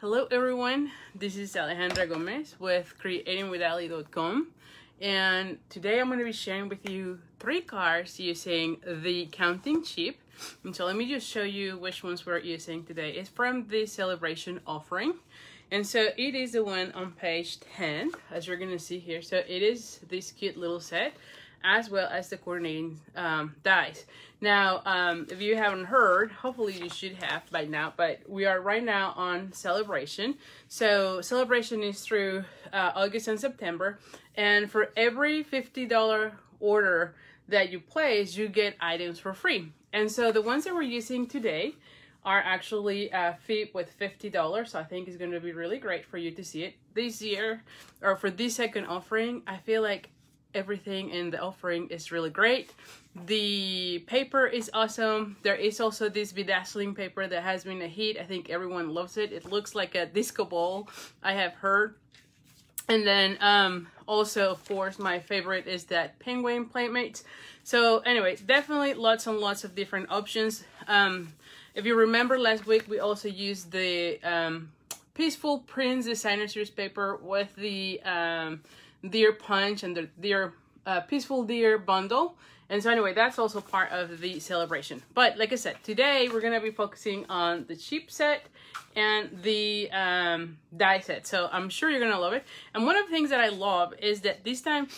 Hello everyone, this is Alejandra Gomez with creatingwithali.com, and today I'm going to be sharing with you 3 cards using the counting chip. And so let me just show you which ones we're using today. It's from the celebration offering, and so it is the one on page 10, as you're going to see here. So it is this cute little set, as well as the coordinating dies. Now, if you haven't heard, hopefully you should have by now, but we are right now on celebration. So celebration is through August and September, and for every $50 order that you place, you get items for free. And so the ones that we're using today are actually fit with $50, so I think it's going to be really great for you to see it this year, or for this second offering. I feel like everything in the offering is really great. The paper is awesome. There is also this bedazzling paper that has been a hit. I think everyone loves it. It looks like a disco ball, I have heard. And then also, of course, my favorite is that penguin Playmates. So anyway, definitely lots and lots of different options. If you remember last week, we also used the Peaceful Prince Designer Series paper with the Deer Punch and the Deer Peaceful Deer bundle. And so anyway, that's also part of the celebration. But like I said, today we're gonna be focusing on the chip set and the die set. So I'm sure you're gonna love it. And one of the things that I love is that this time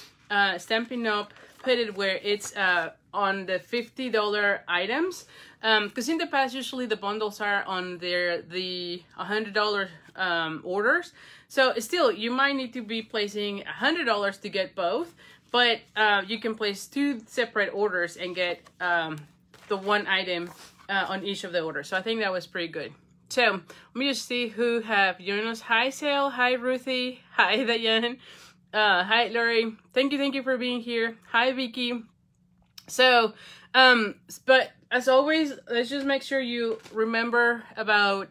Stampin Up put it where it's on the $50 items. Because in the past, usually the bundles are on the $100 orders. So still, you might need to be placing $100 to get both, but you can place 2 separate orders and get the one item on each of the orders. So I think that was pretty good. So let me just see who have joined us. Hi Sale, hi Ruthie, hi Diane, hi Lori. Thank you for being here. Hi Vicky. So, but as always, let's just make sure you remember about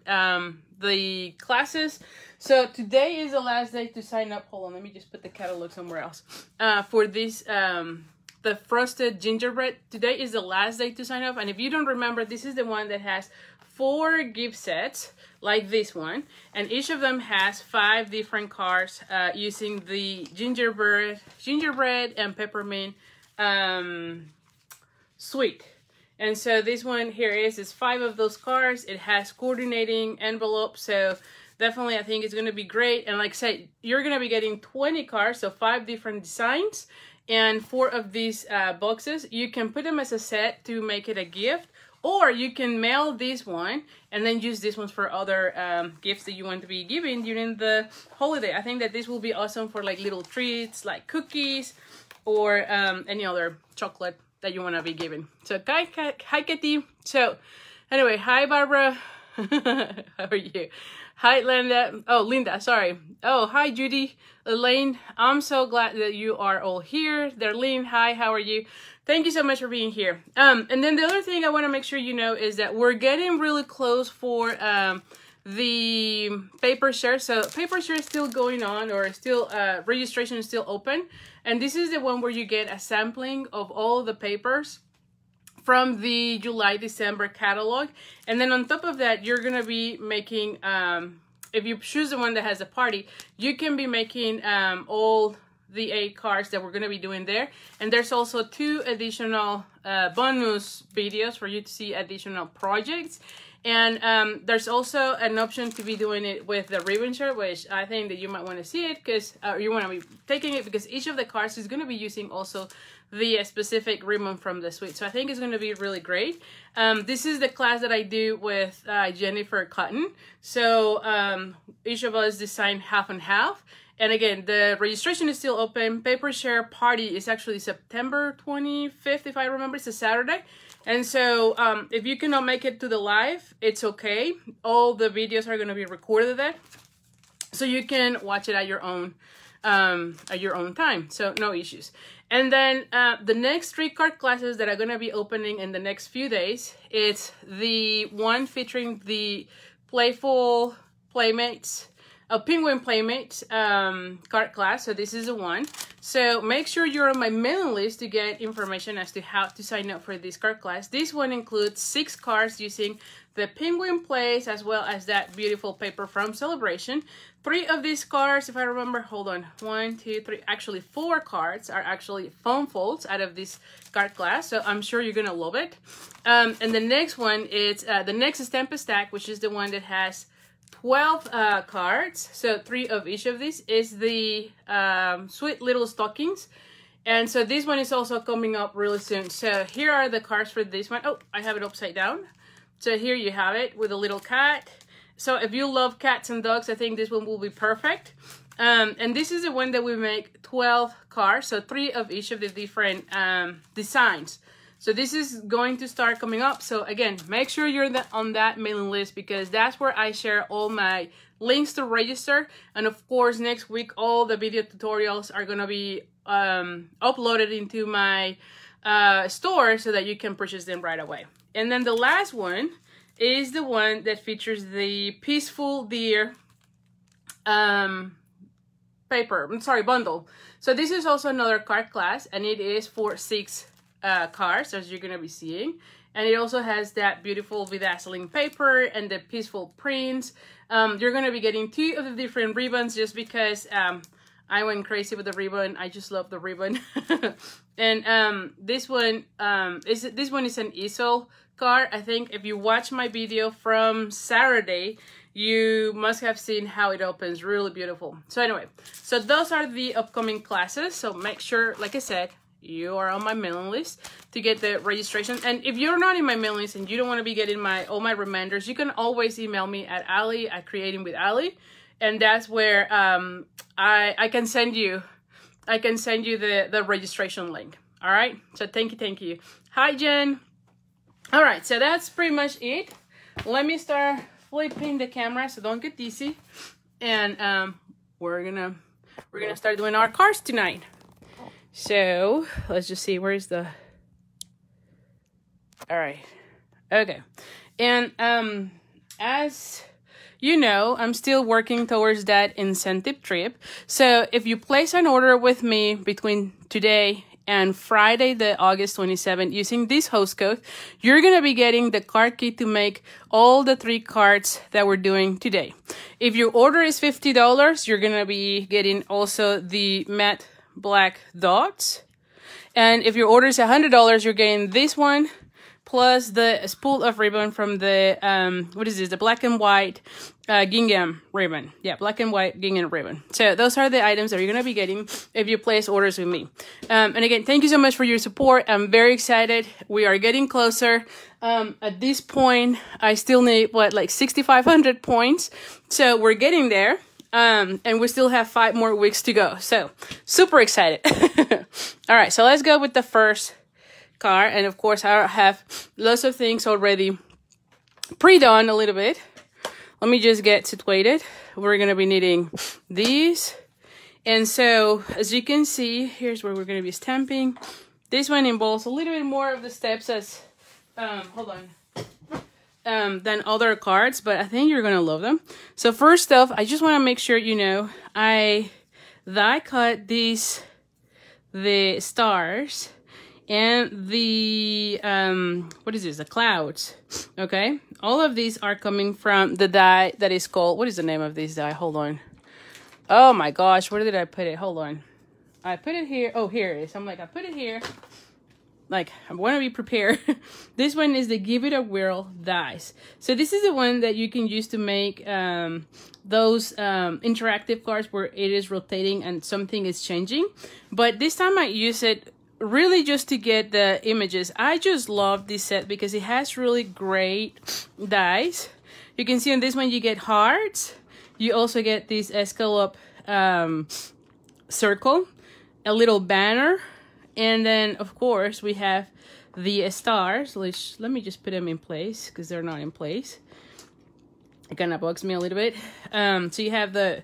the classes. So today is the last day to sign up. Hold on, let me just put the catalog somewhere else. For this, the frosted gingerbread, today is the last day to sign up. And if you don't remember, this is the one that has 4 gift sets like this one, and each of them has 5 different cards using the gingerbread and peppermint sweet. And so this one here is 5 of those cards. It has coordinating envelopes, so definitely I think it's going to be great. And like I said, you're going to be getting 20 cards, so 5 different designs, and 4 of these boxes. You can put them as a set to make it a gift, or you can mail this one and then use this ones for other gifts that you want to be giving during the holiday. I think that this will be awesome for like little treats like cookies or any other chocolate that you want to be giving. So hi Katie. So anyway, hi Barbara. How are you? Hi Linda. Oh, Linda, sorry. Oh, hi Judy. Elaine, I'm so glad that you are all here. Darlene, hi, how are you? Thank you so much for being here. And then the other thing I want to make sure you know is that we're getting really close for the paper share. So paper share is still going on, or still registration is still open. And this is the one where you get a sampling of all the papers from the July-December catalog. And then on top of that, you're gonna be making, if you choose the one that has a party, you can be making all the 8 cards that we're gonna be doing there. And there's also 2 additional bonus videos for you to see additional projects. And there's also an option to be doing it with the ribbon share, which I think that you might want to see it because you want to be taking it because each of the cards is going to be using also the specific ribbon from the suite. So I think it's going to be really great. This is the class that I do with Jennifer Cotton. So each of us design half and half. And again, the registration is still open. Paper share party is actually September 25th, if I remember. It's a Saturday. And so if you cannot make it to the live, it's okay. All the videos are going to be recorded there, so you can watch it at your own time. So no issues. And then the next 3 card classes that are going to be opening in the next few days, it's the one featuring the Playful Playmates, Penguin Playmates card class. So this is the one. So make sure you're on my mailing list to get information as to how to sign up for this card class. This one includes 6 cards using the penguin place, as well as that beautiful paper from Celebration. 3 of these cards, if I remember, hold on, 1, 2, 3, actually 4 cards are actually foam folds out of this card class, so I'm sure you're gonna love it. And the next one is the next Stampin' Stack, which is the one that has 12 cards, so 3 of each of these is the Sweet Little Stockings. And so this one is also coming up really soon. So here are the cards for this one. Oh, I have it upside down. So here you have it with a little cat. So if you love cats and dogs, I think this one will be perfect. And this is the one that we make 12 cards, so 3 of each of the different designs. So this is going to start coming up. So again, make sure you're on that mailing list, because that's where I share all my links to register. And of course, next week, all the video tutorials are gonna be uploaded into my store so that you can purchase them right away. And then the last one is the one that features the Peaceful Deer bundle. So this is also another card class, and it is for 6 cards, as you're gonna be seeing. And it also has that beautiful bedazzling paper and the peaceful prints. You're gonna be getting 2 of the different ribbons, just because I went crazy with the ribbon. I just love the ribbon. And this one is an easel card. I think if you watch my video from Saturday, you must have seen how it opens. Really beautiful. So anyway, so those are the upcoming classes. So make sure, like I said, you are on my mailing list to get the registration. And if you're not in my mailing list and you don't want to be getting all my reminders, you can always email me at Ali@creatingwithali, and that's where I can send you the registration link. All right, so thank you. Hi Jen. All right, so that's pretty much it. Let me start flipping the camera, so don't get dizzy. And we're gonna start doing our cards tonight. So let's just see, where's the, all right, okay. And as you know, I'm still working towards that incentive trip. So if you place an order with me between today and Friday, the August 27th, using this host code, you're gonna be getting the card kit to make all the 3 cards that we're doing today. If your order is $50, you're gonna be getting also the matte black dots. And if your order is $100, you're getting this one, plus the spool of ribbon from the, what is this? The black and white gingham ribbon. Yeah, black and white gingham ribbon. So those are the items that you're going to be getting if you place orders with me. And again, thank you so much for your support. I'm very excited. We are getting closer. At this point, I still need, like 6,500 points. So we're getting there. And we still have 5 more weeks to go. So super excited. All right, so let's go with the first card. And of course, I have lots of things already pre-done a little bit. Let me just get situated. We're going to be needing these. And so as you can see, here's where we're going to be stamping. This one involves a little bit more of the steps as, than other cards, but I think you're gonna love them. So first off, I just want to make sure you know I die cut the stars and the what is this, the clouds. Okay, all of these are coming from the die that is called, what is the name of this die? Hold on. Oh my gosh, where did I put it? Hold on. I put it here. Oh, here it is. I'm like, I put it here. Like, I want to be prepared. This one is the Give It a Whirl dies. So this is the one that you can use to make those interactive cards where it is rotating and something is changing. But this time I use it really just to get the images. I just love this set because it has really great dies. You can see on this one you get hearts. You also get this escalope circle, a little banner. And then, of course, we have the stars, which, let me just put them in place because they're not in place. It kind of bugs me a little bit. So you have the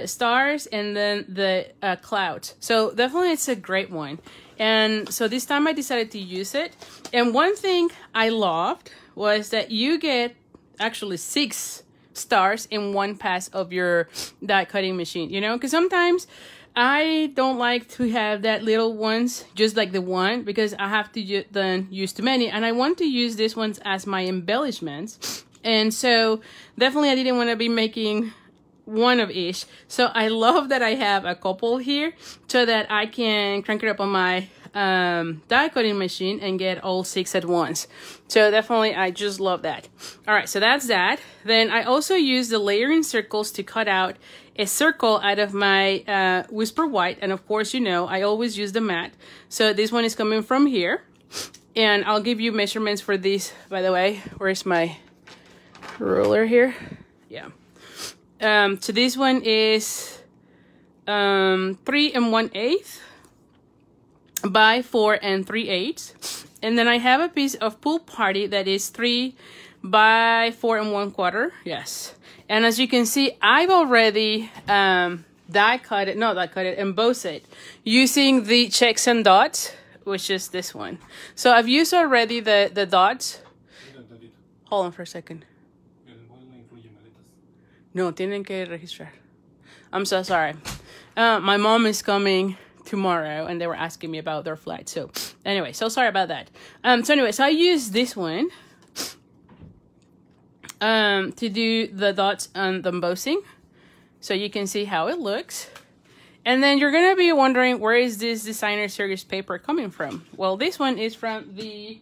stars and then the clouds. So definitely it's a great one. And so this time I decided to use it. And one thing I loved was that you get actually 6 stars in one pass of your die cutting machine, you know, because sometimes I don't like to have that little ones, just like the one, because I have to then use too many. And I want to use these ones as my embellishments. And so definitely I didn't want to be making one of each. So I love that I have a couple here so that I can crank it up on my die cutting machine and get all 6 at once. So definitely I just love that. All right, so that's that. Then I also use the layering circles to cut out a circle out of my Whisper White. And of course, you know, I always use the mat. So this one is coming from here. And I'll give you measurements for these, by the way. Where's my ruler here? Yeah. So this one is 3 1/8 by 4 3/8, and then I have a piece of Pool Party that is 3 by 4 1/4. Yes, and as you can see, I've already embossed it using the checks and dots, which is this one. So I've used already the dots. Hold on for a second. No, tienen que registrar. I'm so sorry. My mom is coming tomorrow and they were asking me about their flight. So anyway, so sorry about that. So I use this one to do the dots on the embossing. So you can see how it looks. And then you're going to be wondering, where is this designer series paper coming from? Well, this one is from the,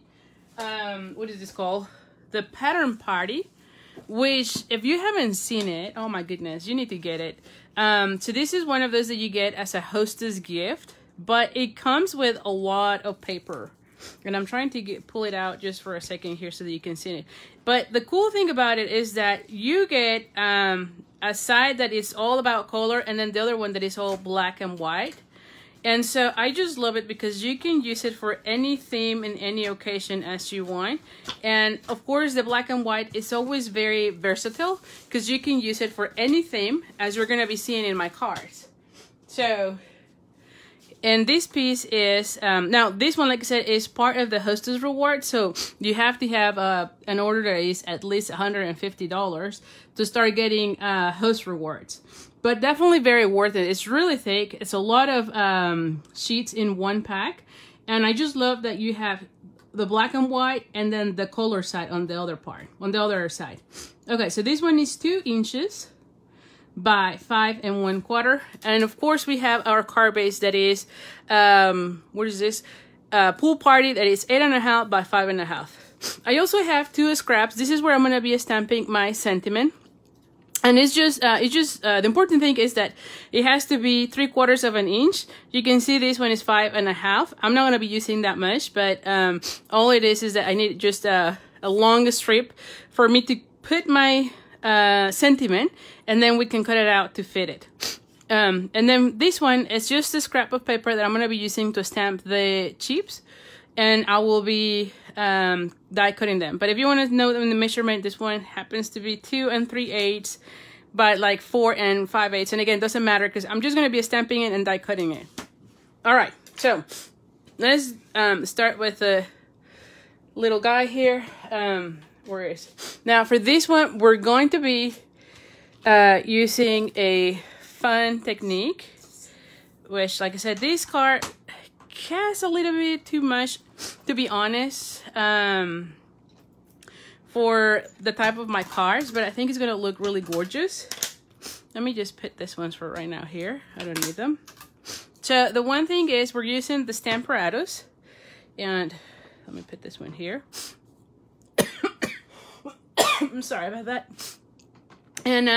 what is this called? The Pattern Party. Which, if you haven't seen it, oh my goodness, you need to get it. So this is one of those that you get as a hostess gift, but it comes with a lot of paper. And I'm trying to pull it out just for a second here so that you can see it. But the cool thing about it is that you get a side that is all about color, and then the other one that is all black and white. And so I just love it because you can use it for any theme in any occasion as you want. And of course, the black and white is always very versatile because you can use it for any theme, as you're going to be seeing in my cards. So, and this piece is, now this one, like I said, is part of the hostess reward. So you have to have an order that is at least $150 to start getting host rewards. But definitely very worth it. It's really thick. It's a lot of sheets in one pack. And I just love that you have the black and white and then the color side on the other part, on the other side. Okay, so this one is 2 inches by 5 1/4. And of course we have our card base that is, what is this? Pool Party that is 8 1/2 by 5 1/2. I also have 2 scraps. This is where I'm gonna be stamping my sentiment. And it's just the important thing is that it has to be 3/4 of an inch. You can see this one is 5 1/2. I'm not going to be using that much, but all it is that I need just a long strip for me to put my sentiment, and then we can cut it out to fit it. And then this one is just a scrap of paper that I'm going to be using to stamp the chips, and I will be die cutting them. But if you want to know the measurement, this one happens to be 2 3/8 by like 4 5/8. And again, doesn't matter because I'm just going to be stamping it and die cutting it. All right, so let's start with the little guy here. Where is it? Now for this one, we're going to be using a fun technique, which, like I said, this card has a little bit too much, to be honest, for the type of my cards, but I think it's gonna look really gorgeous. Let me just put this ones for right now here. I don't need them. So the one thing is we're using the Stamparados, and let me put this one here. I'm sorry about that. And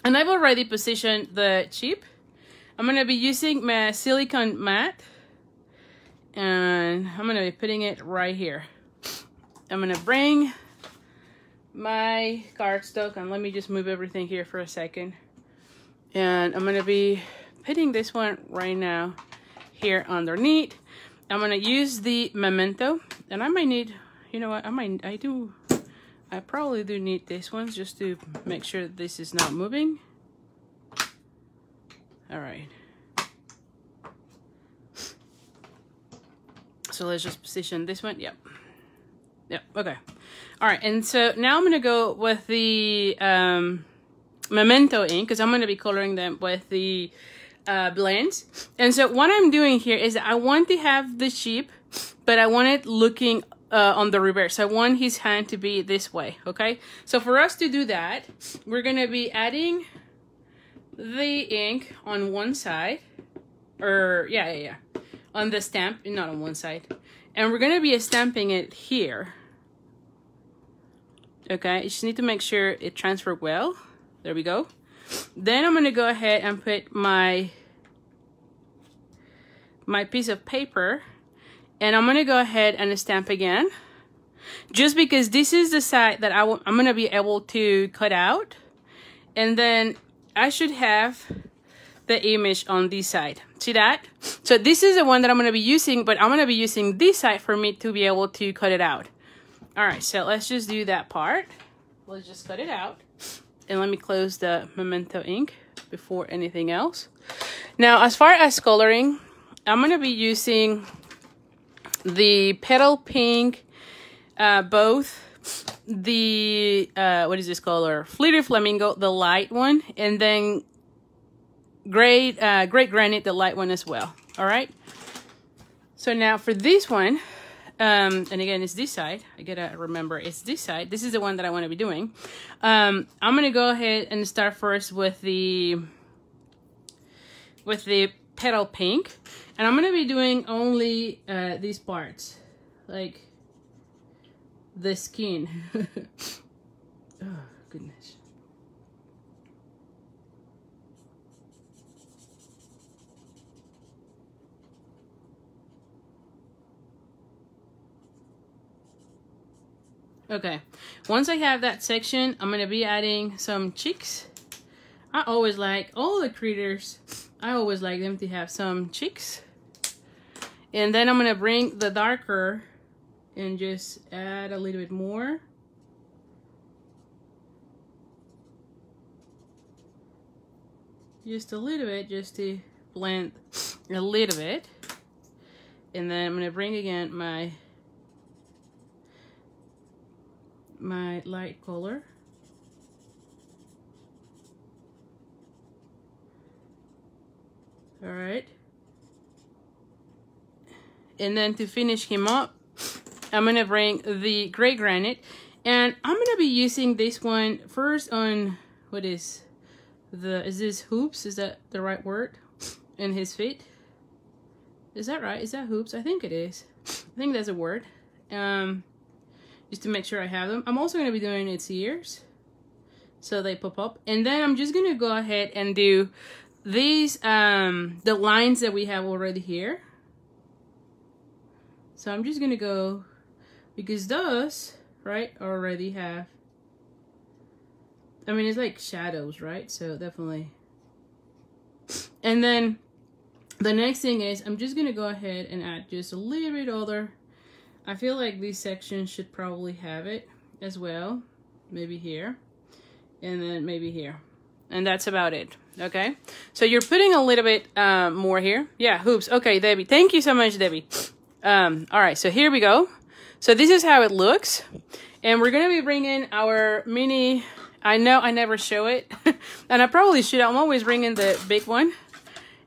I've already positioned the chip. I'm going to be using my silicone mat, and I'm going to be putting it right here. I'm going to bring my cardstock, and let me just move everything here for a second. And I'm going to be putting this one right now here underneath. I'm going to use the memento, and I might need, you know what, I probably do need this one just to make sure that this is not moving. All right. So let's just position this one. Yep. Yep. Okay. All right. And so now I'm going to go with the memento ink, because I'm going to be coloring them with the blends. And so what I'm doing here is I want to have the sheep, but I want it looking on the reverse. I want his hand to be this way, okay? So for us to do that, we're gonna be adding the ink on one side, or yeah, on the stamp, not on one side. And we're gonna be stamping it here. Okay, you just need to make sure it transfers well. There we go. Then I'm gonna go ahead and put my piece of paper, and I'm gonna go ahead and stamp again, just because this is the side that I'm gonna be able to cut out, and then I should have the image on this side. See that? So this is the one that I'm gonna be using, but I'm gonna be using this side for me to be able to cut it out. All right, so let's just do that part. Let's just cut it out. And let me close the Memento ink before anything else. Now, as far as coloring, I'm gonna be using the Petal Pink, both the, what is this color? Fleeted Flamingo, the light one, and then Great Granite, the light one as well. All right. So now for this one, and again, it's this side. I gotta remember it's this side. This is the one that I want to be doing. I'm gonna go ahead and start first with the Petal Pink, and I'm gonna be doing only these parts, like the skin. Oh goodness. Okay, once I have that section, I'm gonna be adding some cheeks. I always like all the critters, I always like them to have some cheeks. And then I'm gonna bring the darker and just add a little bit more. Just a little bit, just to blend a little bit. And then I'm gonna bring again my light color. All right. And then to finish him up, I'm gonna bring the Great Granite, and I'm gonna be using this one first on, what is this hoops? Is that the right word? In his feet. Is that right? Is that hoops? I think it is. I think that's a word. Just to make sure I have them. I'm also going to be doing its ears, so they pop up. And then I'm just going to go ahead and do these, the lines that we have already here. So I'm just going to go, because those, right, already have, I mean, it's like shadows, right? So definitely. And then the next thing is I'm just going to go ahead and add just a little bit other. I feel like this section should probably have it as well. Maybe here. And then maybe here. And that's about it. Okay? So you're putting a little bit more here. Yeah, hoops. Okay, Debbie. Thank you so much, Debbie. Alright, so here we go. So this is how it looks. And we're going to be bringing our mini... I know I never show it. And I probably should. I'm always bringing the big one.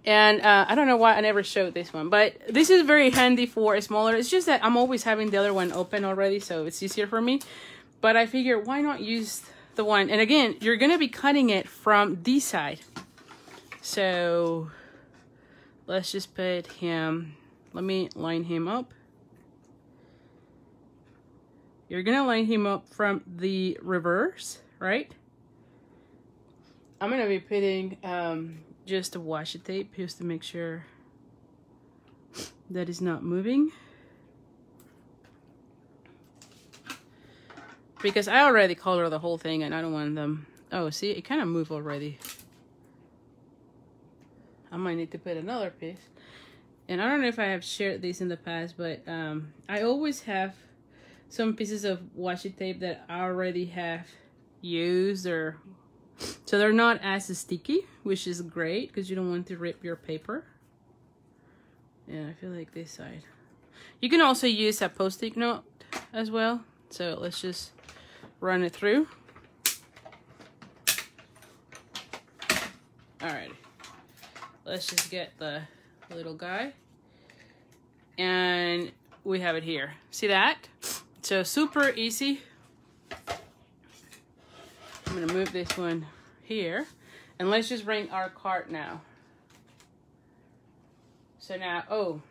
And I don't know why I never showed this one, but this is very handy for a smaller. It's just that I'm always having the other one open already, so it's easier for me. But I figure, why not use the one? And again, you're going to be cutting it from this side. So let's just put him, let me line him up. You're going to line him up from the reverse, right? I'm going to be putting... just a washi tape just to make sure that it's not moving, because I already colored the whole thing and I don't want them. Oh, see, it kind of moved already. I might need to put another piece. And I don't know if I have shared this in the past, but I always have some pieces of washi tape that I already have used, or so they're not as sticky, which is great because you don't want to rip your paper. Yeah, I feel like this side. You can also use a post-it note as well. So let's just run it through. Alright. let's just get the little guy. And we have it here. See that? So super easy. I'm gonna move this one here. And let's just bring our card now. So now,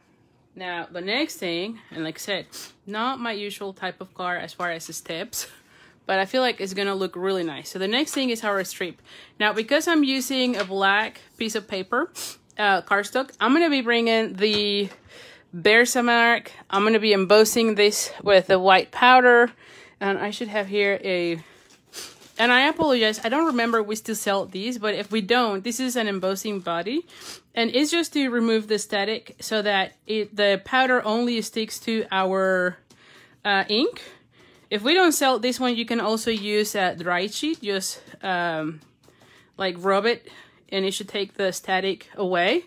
now the next thing, and like I said, not my usual type of card as far as the steps, but I feel like it's gonna look really nice. So the next thing is our strip. Now, because I'm using a black piece of paper, cardstock, I'm gonna be bringing the Versamark. I'm gonna be embossing this with the white powder, and I should have here a, and I apologize, I don't remember if we still sell these, but if we don't, this is an embossing body, and it's just to remove the static so that the powder only sticks to our ink. If we don't sell this one, you can also use a dry sheet, just like rub it, and it should take the static away.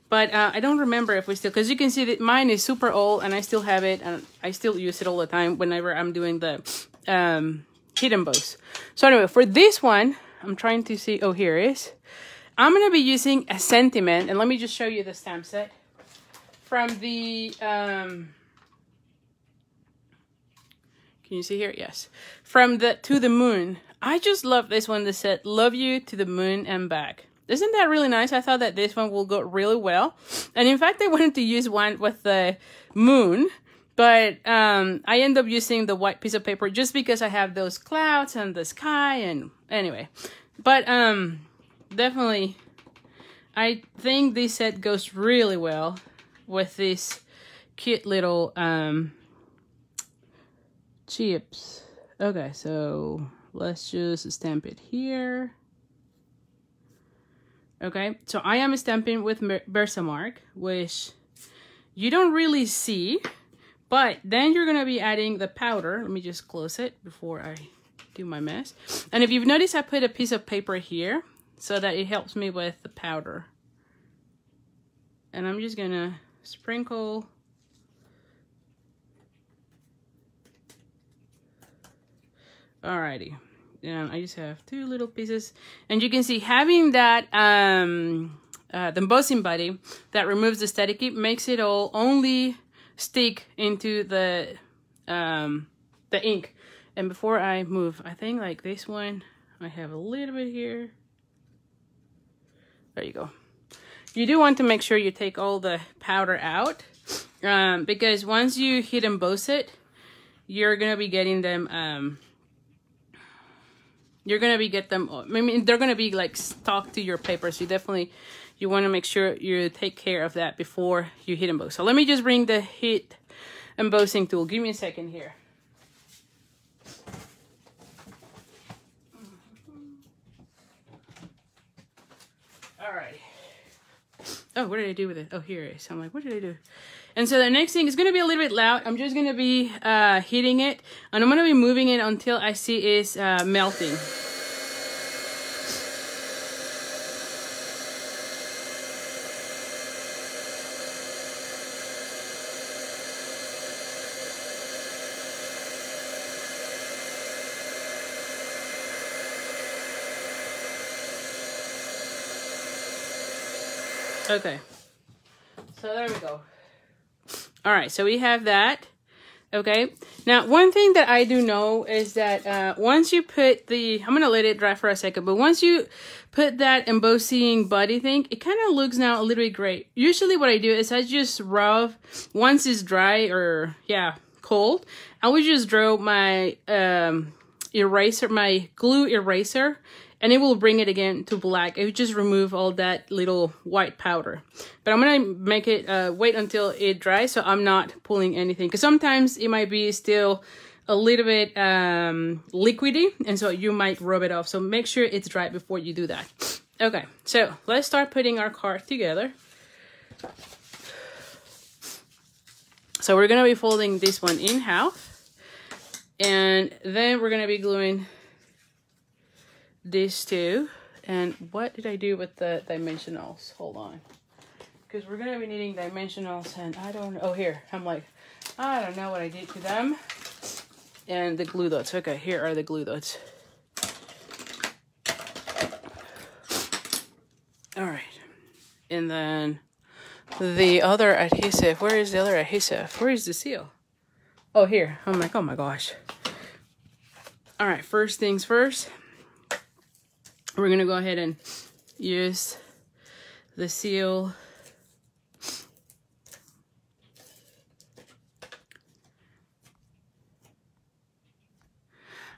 But I don't remember if we still, because you can see that mine is super old and I still have it, and I still use it all the time whenever I'm doing the hit emboss. So anyway, for this one, I'm trying to see, oh, here it is. I'm going to be using a sentiment, and let me just show you the stamp set from the, can you see here? Yes. From the To the Moon. I just love this one that said, love you to the moon and back. Isn't that really nice? I thought that this one will go really well. And in fact, I wanted to use one with the moon, but I end up using the white piece of paper just because I have those clouds and the sky, and anyway. But definitely, I think this set goes really well with this cute little chips. Okay, so let's just stamp it here. Okay, so I am stamping with Versamark, which you don't really see, but then you're gonna be adding the powder. Let me just close it before I do my mess. And if you've noticed, I put a piece of paper here so that it helps me with the powder. And I'm just gonna sprinkle. Alrighty. And I just have 2 little pieces, and you can see having that the embossing body that removes the static makes it all only stick into the ink. And before I move, I think like this one, I have a little bit here. There you go. You do want to make sure you take all the powder out, because once you hit emboss it, you're gonna be getting them I mean, they're gonna be like stuck to your paper, so you want to make sure you take care of that before you hit emboss. So let me just bring the hit embossing tool. Give me a second here. All right. Oh, what did I do with it? Oh, here it is. I'm like, what did I do? And so the next thing is going to be a little bit loud. I'm just going to be hitting it, and I'm going to be moving it until I see it's melting. Okay, so there we go. All right, so we have that. Okay, now one thing that I do know is that once you put the, I'm gonna let it dry for a second, but once you put that embossing body thing, it kind of looks now a little bit gray. Usually what I do is I just rub, once it's dry or cold, I would just draw my eraser, my glue eraser, and it will bring it again to black. It would just remove all that little white powder. But I'm gonna make it, wait until it dries so I'm not pulling anything. Because sometimes it might be still a little bit liquidy, and so you might rub it off. So make sure it's dry before you do that. Okay, so let's start putting our card together. So we're gonna be folding this one in half. And then we're gonna be gluing these two. And what did I do with the dimensionals? Hold on, because we're gonna be needing dimensionals, and I don't know. Oh, here, I'm like, I don't know what I did to them. And the glue dots. Okay, here are the glue dots. All right, And then the other adhesive. Where is the other adhesive? Where is the seal? Oh, here. I'm like, oh my gosh. All right, first things first. We're going to go ahead and use the seal.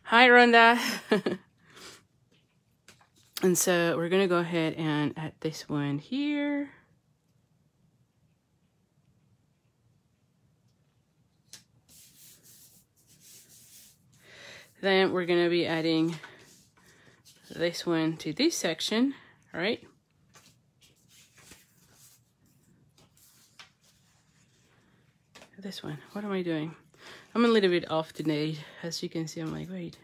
Hi, Rhonda. And so we're going to go ahead and add this one here. Then we're going to be adding this one to this section, all right? This one, what am I doing? I'm a little bit off today. As you can see, I'm like, wait.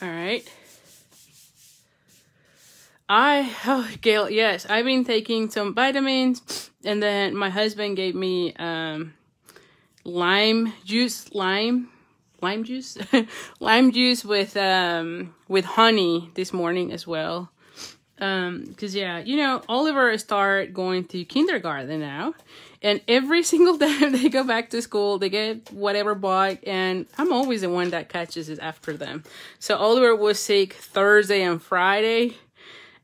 All right. Gail, yes, I've been taking some vitamins, and then my husband gave me lime juice with honey this morning as well. Because yeah, you know, Oliver started going to kindergarten now, and every single time they go back to school, they get whatever bug, and I'm always the one that catches it after them. So Oliver was sick Thursday and Friday.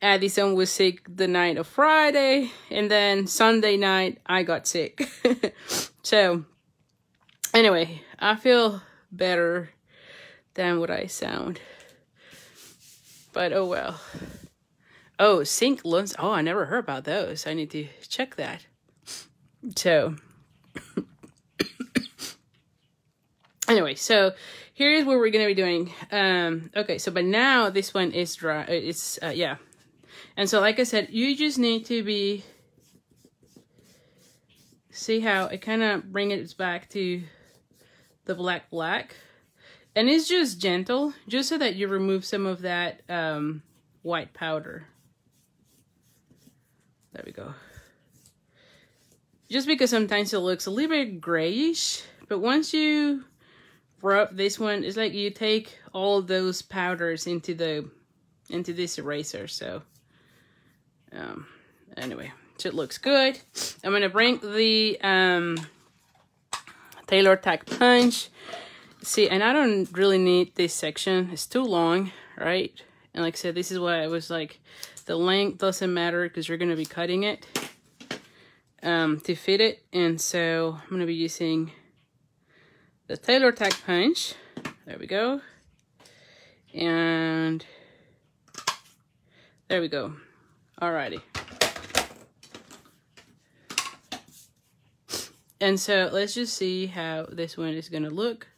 Addison was sick the night of Friday, and then Sunday night I got sick. So anyway, I feel better than what I sound, but oh well. Oh, zinc lungs. Oh, I never heard about those. I need to check that. So anyway, so here's what we're gonna be doing. Okay, so but now this one is dry. It's yeah. And so like I said, you just need to be, see how it kind of brings it back to the black. And it's just gentle, just so that you remove some of that white powder. There we go. Just because sometimes it looks a little bit grayish, but once you rub this one, it's like you take all those powders into this eraser. So anyway, so it looks good. I'm gonna bring the Tailor Tack punch. See, and I don't really need this section. It's too long, right? And like I said, this is why I was like, the length doesn't matter because you're gonna be cutting it to fit it. And so I'm gonna be using the Tailor Tack punch. There we go. And there we go. Alrighty. And so let's just see how this one is gonna look.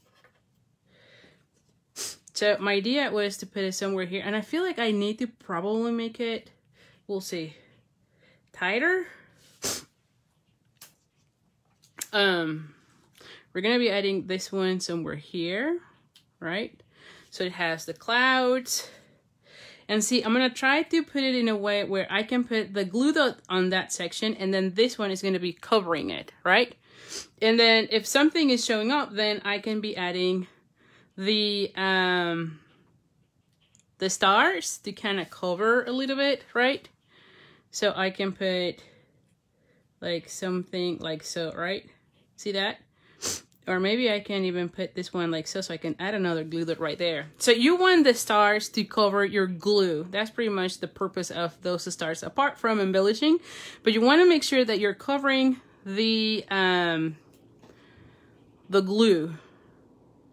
So my idea was to put it somewhere here, and I feel like I need to probably make it, we'll see, tighter. We're gonna be adding this one somewhere here, right? So it has the clouds. And see, I'm gonna try to put it in a way where I can put the glue dot on that section, and then this one is gonna be covering it, right? And then if something is showing up, then I can be adding the stars to kind of cover a little bit, right? So I can put like something like so, right? See that? Or maybe I can even put this one like so, so I can add another glue dot right there. So you want the stars to cover your glue. That's pretty much the purpose of those stars, apart from embellishing. But you want to make sure that you're covering the glue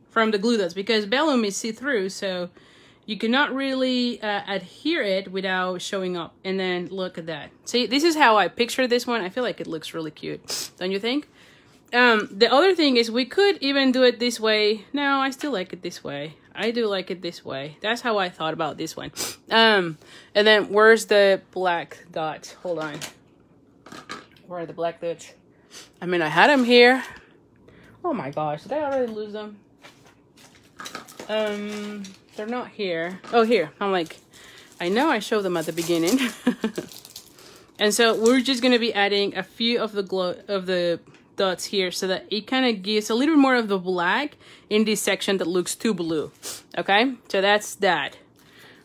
from the glue dots, because vellum is see-through, so you cannot really adhere it without showing up. And then look at that. See, this is how I picture this one. I feel like it looks really cute, don't you think? The other thing is we could even do it this way. No, I still like it this way. I do like it this way. That's how I thought about this one. And then where's the black dots? Hold on. Where are the black dots? I mean, I had them here. Oh my gosh, did I already lose them? They're not here. Oh, here. I'm like, I know I showed them at the beginning. And so we're just going to be adding a few of the dots here so that it kind of gives a little more of the black in this section that looks too blue. Okay, so that's that.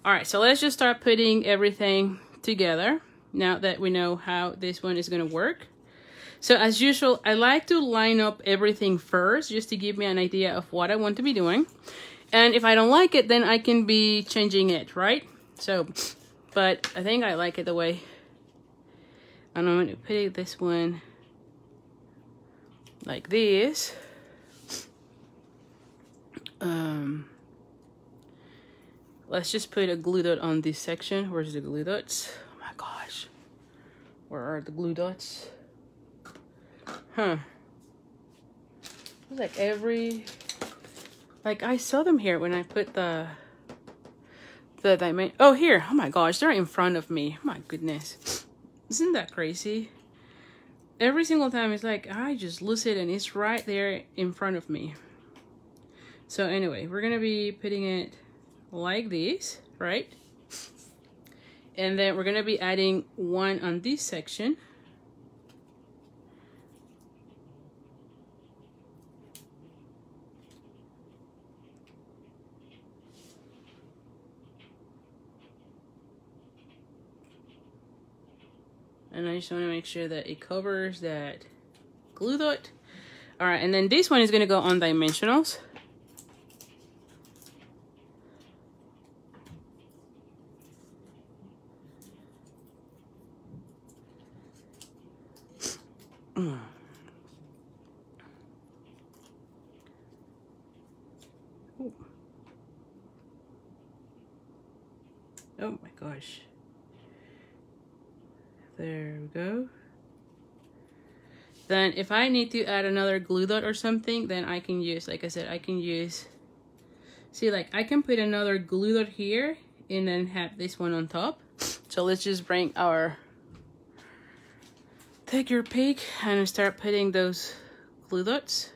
All right, so let's just start putting everything together now that we know how this one is going to work. So as usual, I like to line up everything first just to give me an idea of what I want to be doing. And if I don't like it, then I can be changing it, right? So, but I think I like it the way. And I'm going to put this one like this. Let's just put a glue dot on this section. Where's the glue dots? Oh my gosh. Where are the glue dots? Huh. Like I saw them here when I put the diamond. Oh, here. Oh my gosh, they're in front of me. Oh my goodness. Isn't that crazy? Every single time it's like I just lose it and it's right there in front of me. So anyway, we're gonna be putting it like this, right? And then we're gonna be adding one on this section. And I just want to make sure that it covers that glue dot. All right, and then this one is gonna go on dimensionals. Oh my gosh. There we go. Then if I need to add another glue dot or something, then I can use, like I said, I can use, see, like I can put another glue dot here and then have this one on top. So let's just bring our, take your pick and start putting those glue dots.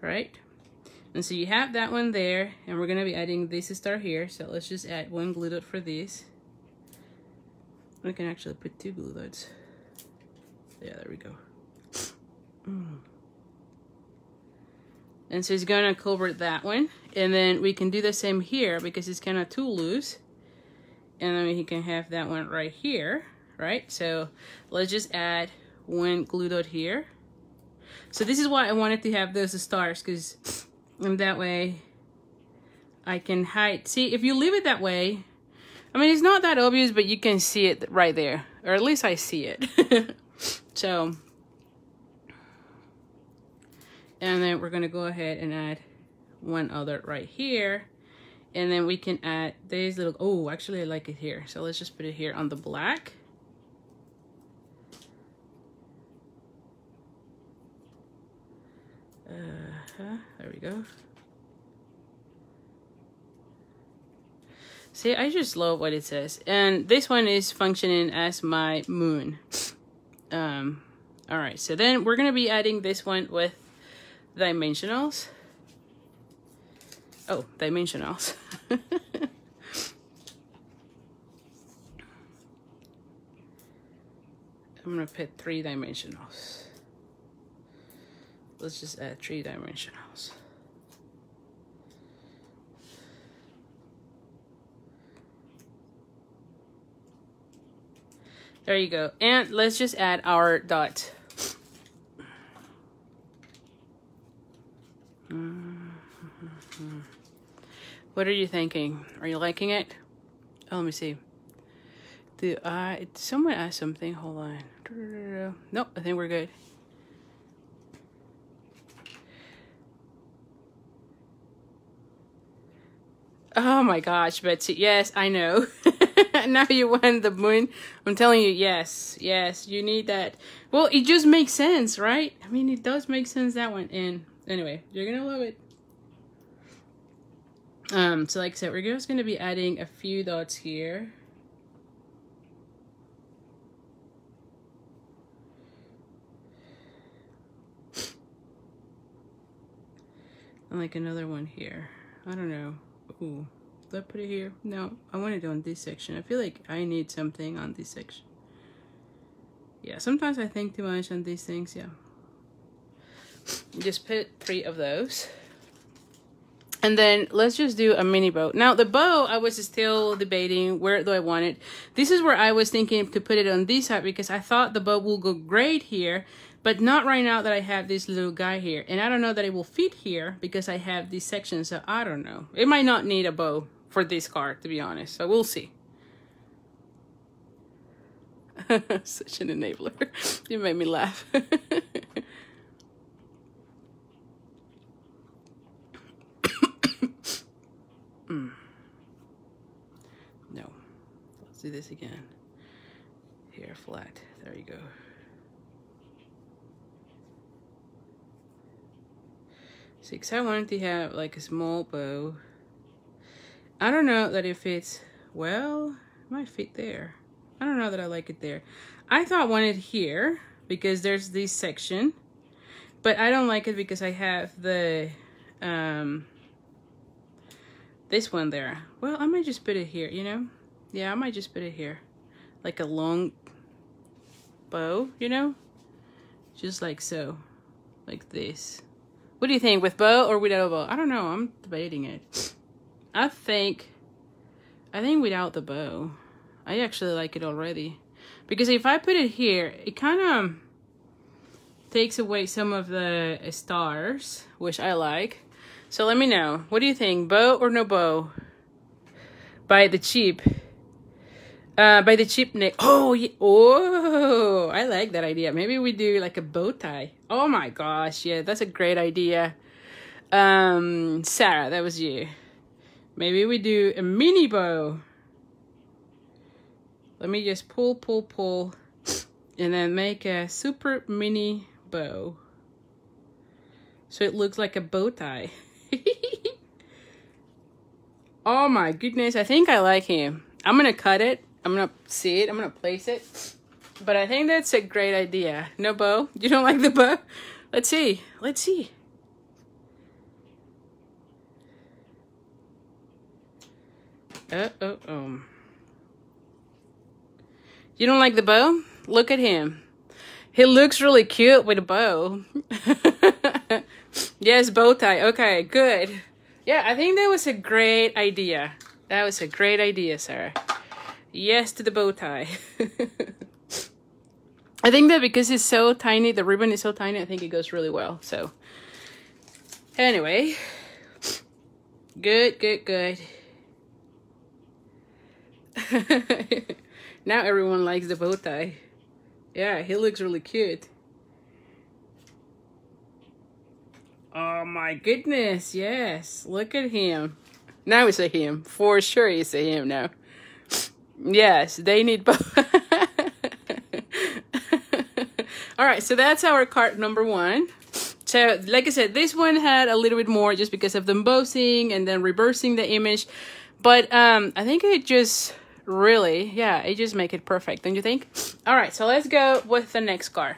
Right, and so you have that one there, and we're gonna be adding this star here. So let's just add one glue dot for this. We can actually put two glue dots. Yeah, there we go. And so it's gonna cover that one, and then we can do the same here because it's kind of too loose. And then we can have that one right here, right? So let's just add one glue dot here. So this is why I wanted to have those stars, because that way I can hide. See, if you leave it that way, I mean, it's not that obvious, but you can see it right there, or at least I see it. So, and then we're gonna go ahead and add one other right here, and then we can add these little, oh, actually I like it here. So let's just put it here on the black. There we go. See, I just love what it says. And this one is functioning as my moon. All right, so then we're gonna be adding this one with dimensionals. Oh, dimensionals. I'm gonna put 3 dimensionals. Let's just add 3 dimensionals. There you go. And let's just add our dot. What are you thinking? Are you liking it? Oh, let me see. Someone asked something. Hold on. Nope, I think we're good. Oh my gosh, Betsy. Yes, I know. Now you want the moon. I'm telling you, yes, you need that. Well, it just makes sense, right? I mean, it does make sense, that one. And anyway, you're gonna love it. So like I said, we're just gonna be adding a few dots here. And like another one here. I don't know. Ooh, did I put it here? No, I want it on this section. I feel like I need something on this section. Yeah, sometimes I think too much on these things, yeah. Just put 3 of those. And then let's just do a mini bow. Now the bow, I was still debating where do I want it. This is where I was thinking to put it on this side because I thought the bow will go great here, but not right now that I have this little guy here. And I don't know that it will fit here because I have this section, so I don't know. It might not need a bow for this card, to be honest, so we'll see. Such an enabler. You made me laugh. No. Let's do this again. Here, flat. There you go. See, because I wanted to have like a small bow. I don't know that it fits well. It might fit there. I don't know that I like it there. I thought I wanted here because there's this section, but I don't like it because I have the this one there. Well, I might just put it here, you know? Yeah, I might just put it here. Like a long bow, you know? Just like so. Like this. What do you think? With bow or without a bow? I don't know. I'm debating it. I think without the bow. I actually like it already. Because if I put it here, it kind of takes away some of the stars, which I like. So let me know. What do you think? Bow or no bow? By the cheap neck. Oh, yeah. Oh, I like that idea. Maybe we do like a bow tie. Oh my gosh, yeah, that's a great idea. Sarah, that was you. Maybe we do a mini bow. Let me just pull, and then make a super mini bow. So it looks like a bow tie. Oh my goodness, I think I like him. I'm gonna cut it. I'm gonna see it. I'm gonna place it. But I think that's a great idea. No bow? You don't like the bow? Let's see. Let's see. You don't like the bow? Look at him. He looks really cute with a bow. Yes, bow tie. Okay, good. Yeah, I think that was a great idea. That was a great idea, Sarah. Yes to the bow tie. I think that because it's so tiny, the ribbon is so tiny, I think it goes really well. So, anyway. Good, good, good. Now everyone likes the bow tie. Yeah, he looks really cute. Oh my goodness, yes. Look at him. Now it's a him. For sure it's a him now. Yes, they need both. Alright, so that's our card number 1. So, like I said, this one had a little bit more just because of the embossing and then reversing the image. But I think it just really, yeah, it just make it perfect, don't you think? Alright, so let's go with the next card.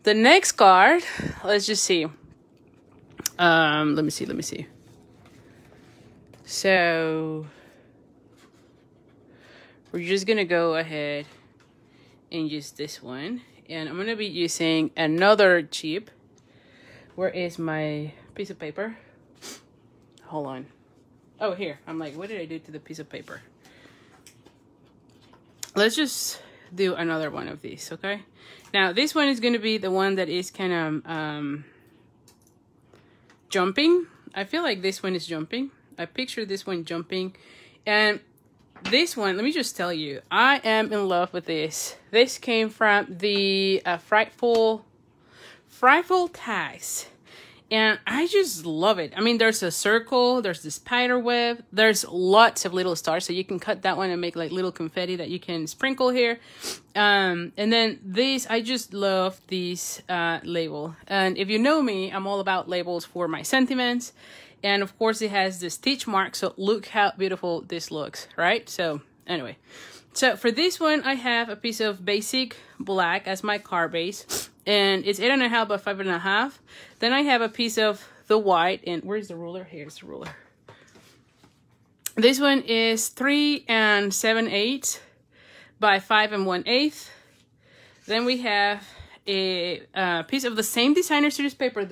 The next card, let's just see. Let me see. So we're just gonna go ahead and use this one, and I'm gonna be using another chip. Where is my piece of paper? Hold on. Oh, here. I'm like, what did I do to the piece of paper? Let's just do another one of these, okay? Now this one is gonna be the one that is kind of jumping. I feel like this one is jumping. I picture this one jumping, and this one, let me just tell you, I am in love with this. This came from the Frightful Tags, and I just love it. I mean, there's a circle, there's the spider web, there's lots of little stars, so you can cut that one and make like little confetti that you can sprinkle here. And then this, I just love this label. And if you know me, I'm all about labels for my sentiments. And of course it has the stitch mark, so look how beautiful this looks, right? So anyway, so for this one, I have a piece of basic black as my card base, and it's 8.5 by 5.5. Then I have a piece of the white, and where's the ruler? Here's the ruler. This one is 3 7/8 by 5 1/8. Then we have a piece of the same designer series paper.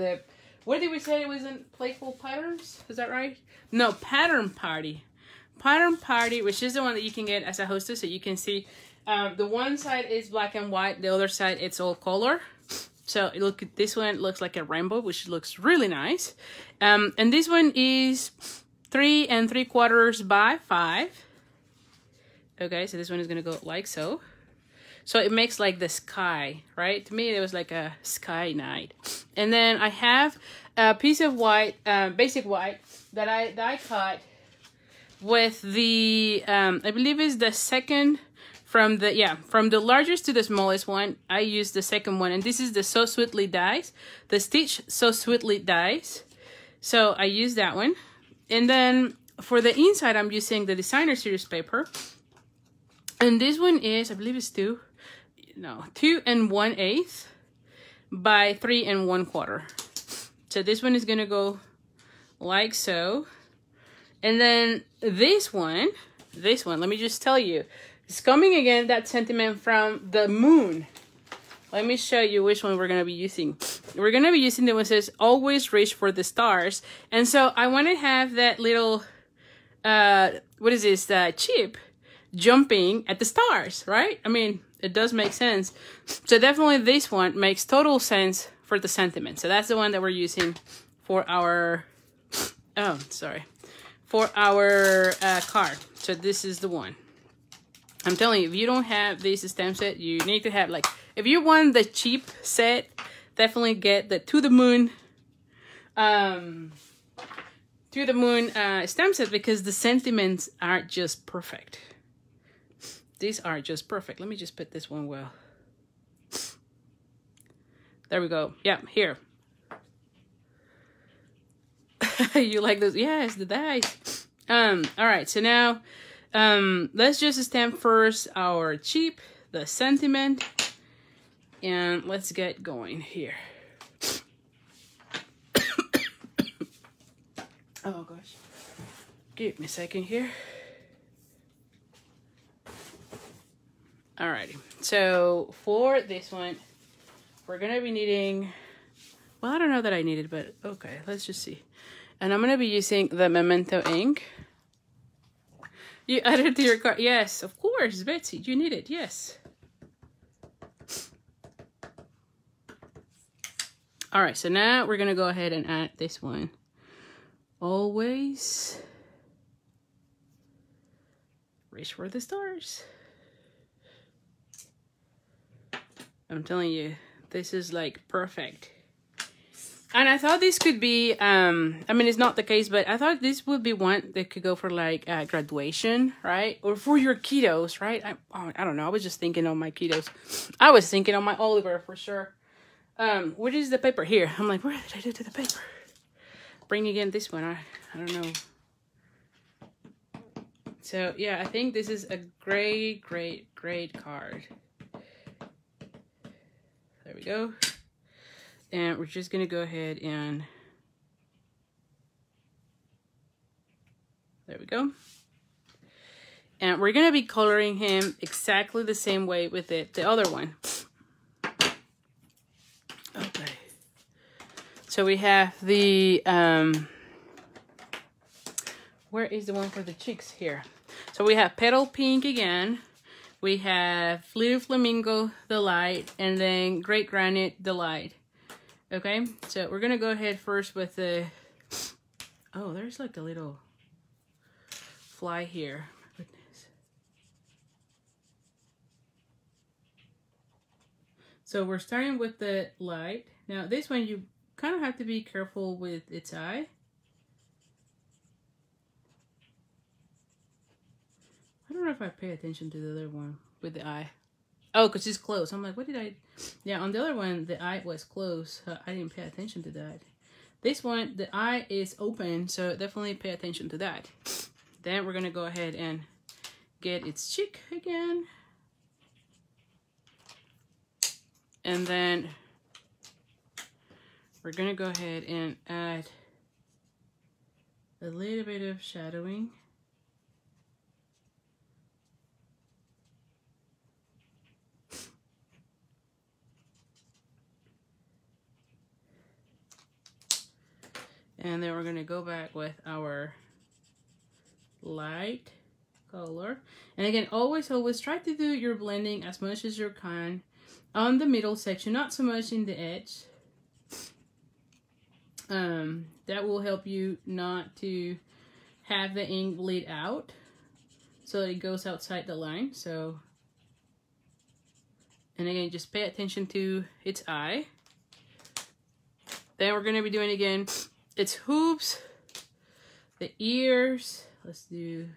What did we say it was in Playful Patterns? Is that right? No, Pattern Party. Pattern Party, which is the one that you can get as a hostess, so you can see the one side is black and white, the other side it's all color. So look, this one looks like a rainbow, which looks really nice. And this one is 3 3/4 by 5. Okay, so this one is gonna go like so. So it makes like the sky, right? To me, it was like a sky night. And then I have a piece of white, basic white, that I cut with the, I believe is the second from the largest to the smallest one. I used the second one, and this is the So Sweetly Dies, the Stitch So Sweetly Dies. So I used that one. And then for the inside, I'm using the designer series paper. And this one is, I believe it's 2 1/8 by 3 1/4. So this one is gonna go like so. And then this one, let me just tell you, it's coming again, that sentiment from the moon. Let me show you which one we're gonna be using. We're gonna be using the one that says always reach for the stars. And so I want to have that little, what is this, chip jumping at the stars, right? I mean, it does make sense. So definitely this one makes total sense for the sentiment. So that's the one that we're using for our, for our card. So this is the one. I'm telling you, if you don't have this stamp set, you need to have, like, if you want the cheap set, definitely get the To the Moon stamp set, because the sentiments are just perfect. These are just perfect. Let me just put this one well. There we go. Yeah, here. You like those? Yes, the dice. All right, so now let's just stamp first our cheap, the sentiment, and let's get going here. Oh gosh. Give me a second here. Alrighty, so for this one, we're gonna be needing, well, I don't know that I need it, but okay, let's just see. And I'm gonna be using the Memento ink. You added it to your card? Yes, of course, Betsy, you need it, yes. Alright, so now we're gonna go ahead and add this one. Always reach for the stars. I'm telling you, this is like perfect. And I thought this could be, I mean, it's not the case, but I thought this would be one that could go for like graduation, right? Or for your kiddos, right? I don't know. I was just thinking on my kiddos. I was thinking on my Oliver for sure. What is the paper here? I'm like, where did I do to the paper? Bring again this one. I don't know. So yeah, I think this is a great, great, great card. There we go. And we're just gonna go ahead and, there we go. And we're gonna be coloring him exactly the same way with the other one. Okay. So we have the, where is the one for the cheeks here? So we have Petal Pink again. We have Little Flamingo, the light, and then Great Granite, the light. Okay, so we're gonna go ahead first with the, oh, there's like a little fly here. My goodness. So we're starting with the light. Now this one, you kind of have to be careful with its eye. I don't know if I pay attention to the other one with the eye. Oh, because it's closed. I'm like, what did I... Yeah, on the other one, the eye was closed. So I didn't pay attention to that. This one, the eye is open, so definitely pay attention to that. Then we're going to go ahead and get its cheek again. And then we're going to go ahead and add a little bit of shadowing. And then we're going to go back with our light color. And again, always try to do your blending as much as you can on the middle section, not so much in the edge. That will help you not to have the ink bleed out so that it goes outside the line. So, and again, just pay attention to its eye. Then we're going to be doing again its hoops, the ears. Let's do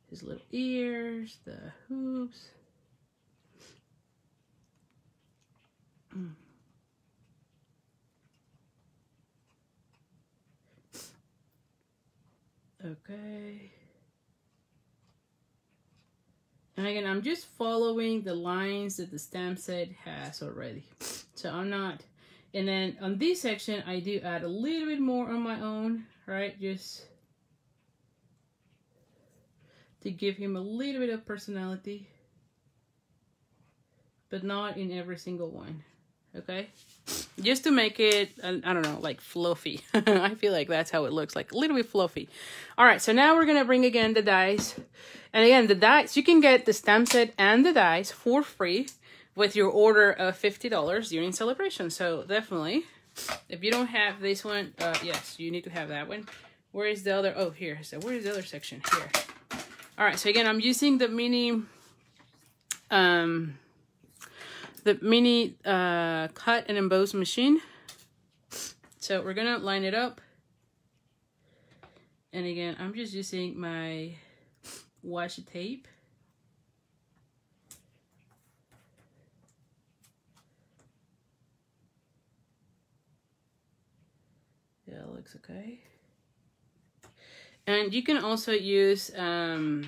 his little ears, the hoops. Okay. And again, I'm just following the lines that the stamp set has already. So I'm not, and then on this section, I do add a little bit more on my own, right? Just to give him a little bit of personality, but not in every single one, okay? Just to make it, I don't know, like fluffy. I feel like that's how it looks, like a little bit fluffy. All right, so now we're gonna bring again the dies. And again, the dies, you can get the stamp set and the dies for free with your order of $50 during celebration. So definitely, if you don't have this one, yes, you need to have that one. Where is the other? Oh, here. So where is the other section? Here. All right, so again, I'm using the mini cut and emboss machine. So we're gonna line it up. And again, I'm just using my washi tape. Yeah, it looks okay. And you can also use hold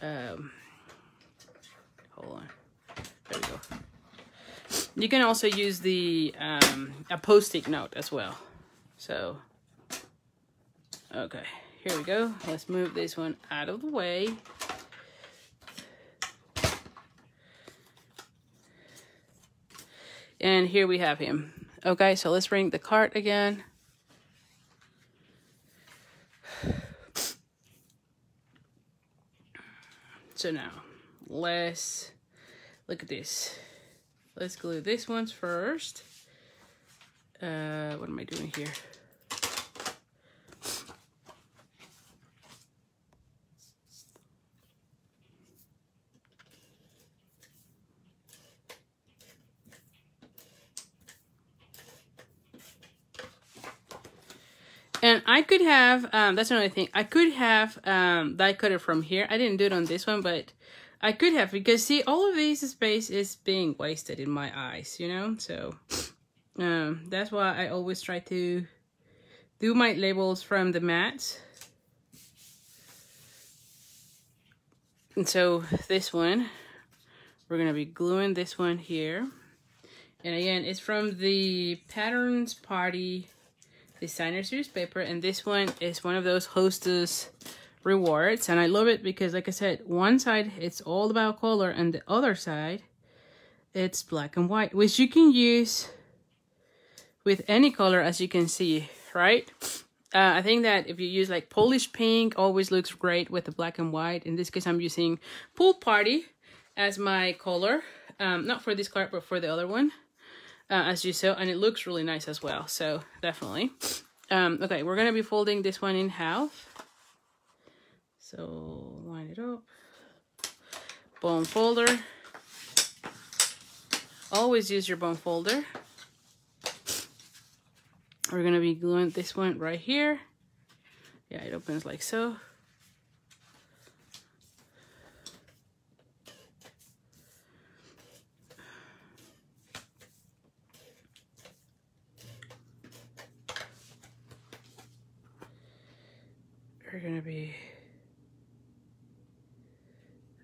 on. There we go. You can also use the a post-it note as well. So okay, here we go. Let's move this one out of the way. And here we have him. Okay, so let's bring the card again. So now, let's look at this. Let's glue this ones first. What am I doing here? And I could have, that's another thing, I could have die cut it from here. I didn't do it on this one, but I could have, because see, all of this space is being wasted in my eyes, you know? So that's why I always try to do my labels from the mats. And so this one, we're gonna be gluing this one here. And again, it's from the Patterns Party Designer Series paper, and this one is one of those Hostess rewards, and I love it because, like I said, one side it's all about color and the other side it's black and white, which you can use with any color, as you can see, right? I think that if you use like Polish pink, always looks great with the black and white. In this case, I'm using Pool Party as my color, not for this card but for the other one. As you saw, and it looks really nice as well, so definitely. Okay, we're gonna be folding this one in half. So line it up. Bone folder. Always use your bone folder. We're gonna be gluing this one right here. Yeah, it opens like so. We're gonna be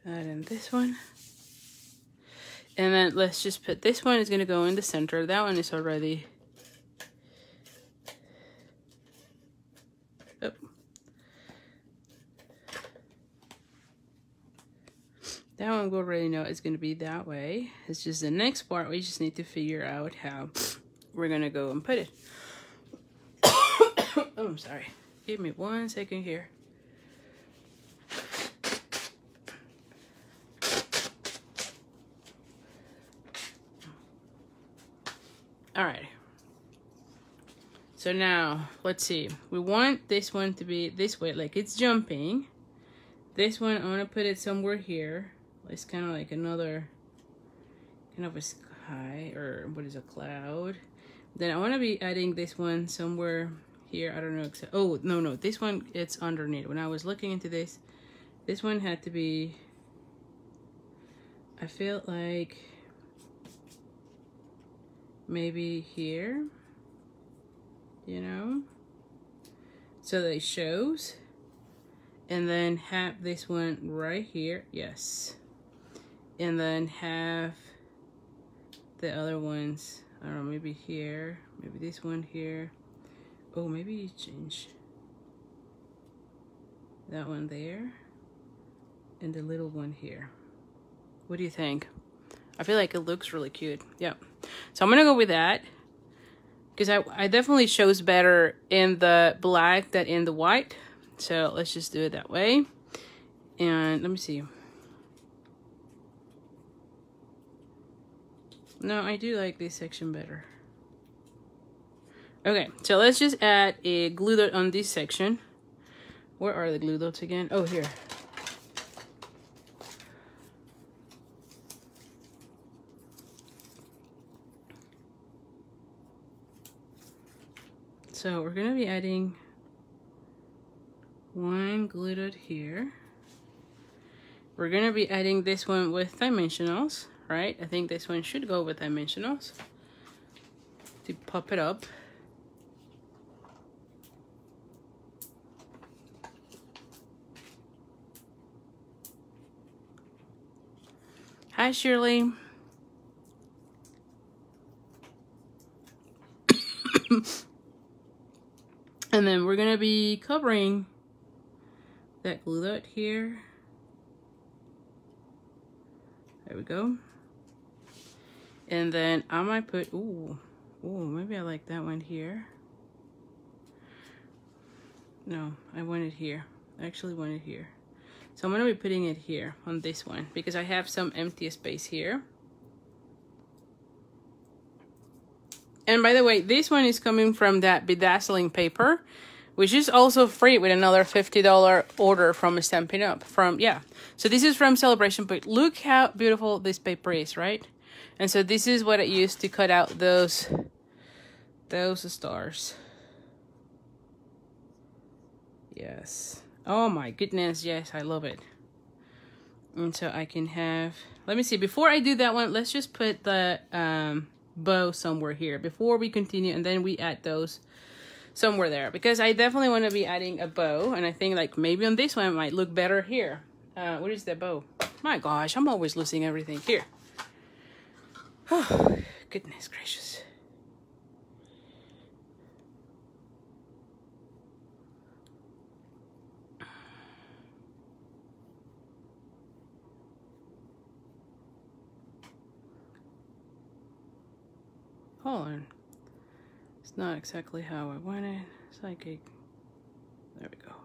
adding this one, and then let's just put this one is gonna go in the center. That one is already oh. That one we already know it's gonna be that way. It's just the next part we just need to figure out how we're gonna go and put it. Oh, I'm sorry. Give me 1 second here. All right. So now, let's see. We want this one to be this way, like it's jumping. This one, I want to put it somewhere here. It's kind of like another, kind of a sky, or what is a cloud. Then I want to be adding this one somewhere here. I don't know. Oh, no. This one, it's underneath. When I was looking into this one had to be, I felt like maybe here, you know, so that it shows. And then have this one right here, yes. And then have the other ones, I don't know, maybe here, maybe this one here. Oh, maybe you change that one there and the little one here. What do you think? I feel like it looks really cute. Yeah. So I'm gonna go with that because I definitely shows better in the black than in the white. So let's just do it that way. And let me see. No, I do like this section better. Okay, so let's just add a glue dot on this section. Where are the glue dots again? Oh, here. So we're gonna be adding one glue dot here. We're gonna be adding this one with dimensionals, right? I think this one should go with dimensionals to pop it up. Hi, Shirley. And then we're gonna be covering that glue dot here. There we go. And then I might put, ooh, maybe I like that one here. No, I want it here. I actually want it here. So I'm gonna be putting it here on this one because I have some empty space here. And by the way, this one is coming from that bedazzling paper, which is also free with another $50 order from Stampin Up. So this is from Celebration, but look how beautiful this paper is, right? And so this is what I used to cut out those stars. Yes. Oh my goodness, yes, I love it. And so I can have, let me see, before I do that one, let's just put the bow somewhere here before we continue, and then we add those somewhere there, because I definitely want to be adding a bow, and I think like maybe on this one it might look better here. What is the bow? My gosh, I'm always losing everything here. Oh, goodness gracious. Hold on. It's not exactly how I want it. It's like a, there we go.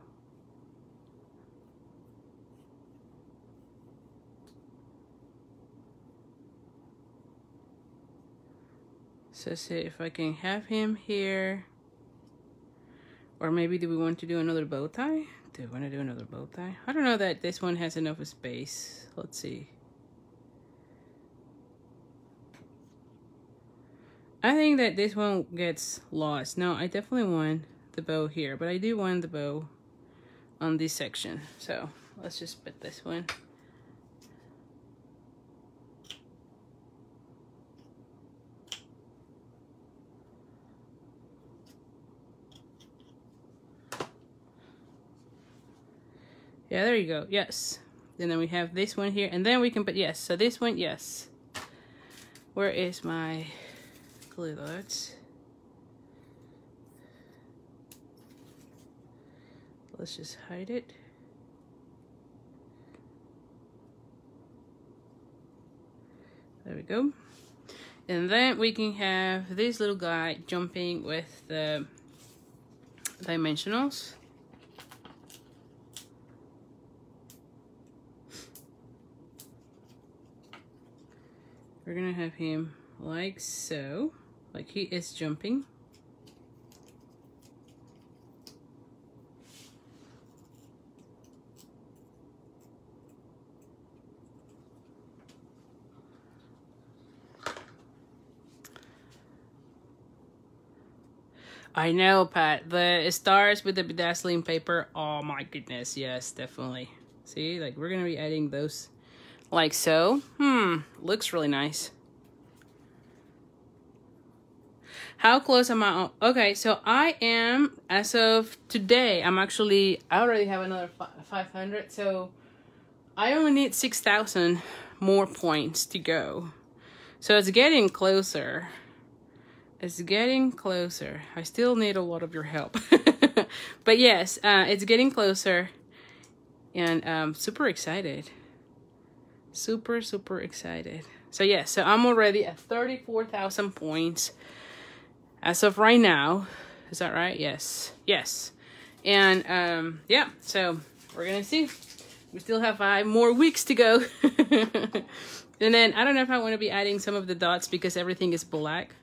So see if I can have him here. Or maybe do we want to do another bow tie? Do we want to do another bow tie? I don't know that this one has enough space. Let's see. I think that this one gets lost. No, I definitely want the bow here, but I do want the bow on this section. So let's just put this one. Yeah, there you go. Yes. And then we have this one here, and then we can put, yes. So this one, yes. Where is my glue dots? Let's just hide it. There we go. And then we can have this little guy jumping with the dimensionals. We're gonna have him like so, like he is jumping. I know, Pat. The stars with the bedazzling paper. Oh my goodness. Yes, definitely. See, like we're going to be adding those like so. Looks really nice. How close am I? Okay, so I am, as of today, I already have another 500. So I only need 6,000 more points to go. So it's getting closer. It's getting closer. I still need a lot of your help. But yes, it's getting closer. And I'm super excited. Super, super excited. So yes, so I'm already at 34,000 points as of right now. Is that right? Yes. Yes. And yeah, so we're going to see. We still have 5 more weeks to go. And then I don't know if I want to be adding some of the dots because everything is black.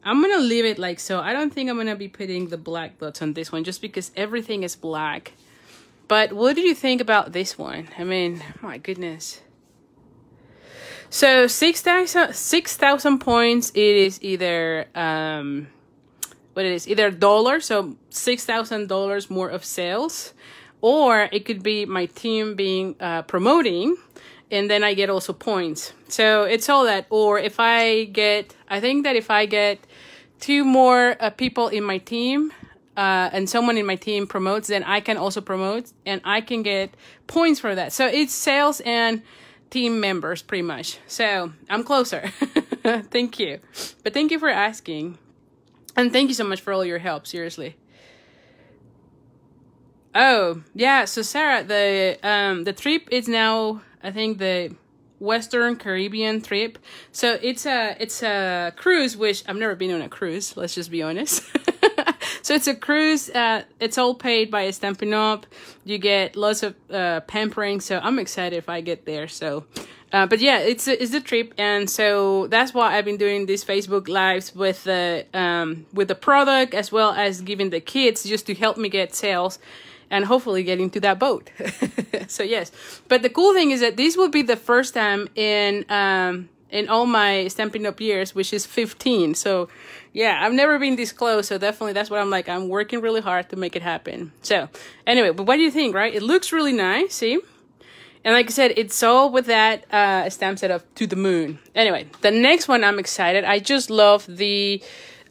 I'm going to leave it like so. I don't think I'm going to be putting the black dots on this one just because everything is black. But what do you think about this one? I mean, my goodness. So 6,000 points, it is either, either dollars, so $6,000 more of sales. Or it could be my team being promoting. And then I get also points. So it's all that. Or if I think that if I get 2 more people in my team and someone in my team promotes, then I can also promote and I can get points for that. So it's sales and team members pretty much. So I'm closer. Thank you. But thank you for asking. And thank you so much for all your help. Seriously. Oh, yeah. So Sarah, the trip is now, I think, the Western Caribbean trip. So it's a cruise, which I've never been on a cruise. Let's just be honest. So it's a cruise. It's all paid by Stampin Up. You get lots of pampering. So I'm excited if I get there. So, but yeah, it's the trip, and so that's why I've been doing these Facebook lives with the product as well as giving the kids just to help me get sales. And hopefully get into that boat. So yes, but the cool thing is that this will be the first time in all my Stampin' Up years, which is 15. So yeah, I've never been this close. So definitely that's what I'm like. I'm working really hard to make it happen. So anyway, but what do you think, right? It looks really nice, see? And like I said, it's all with that stamp set of To the Moon. Anyway, the next one I'm excited. I just love the,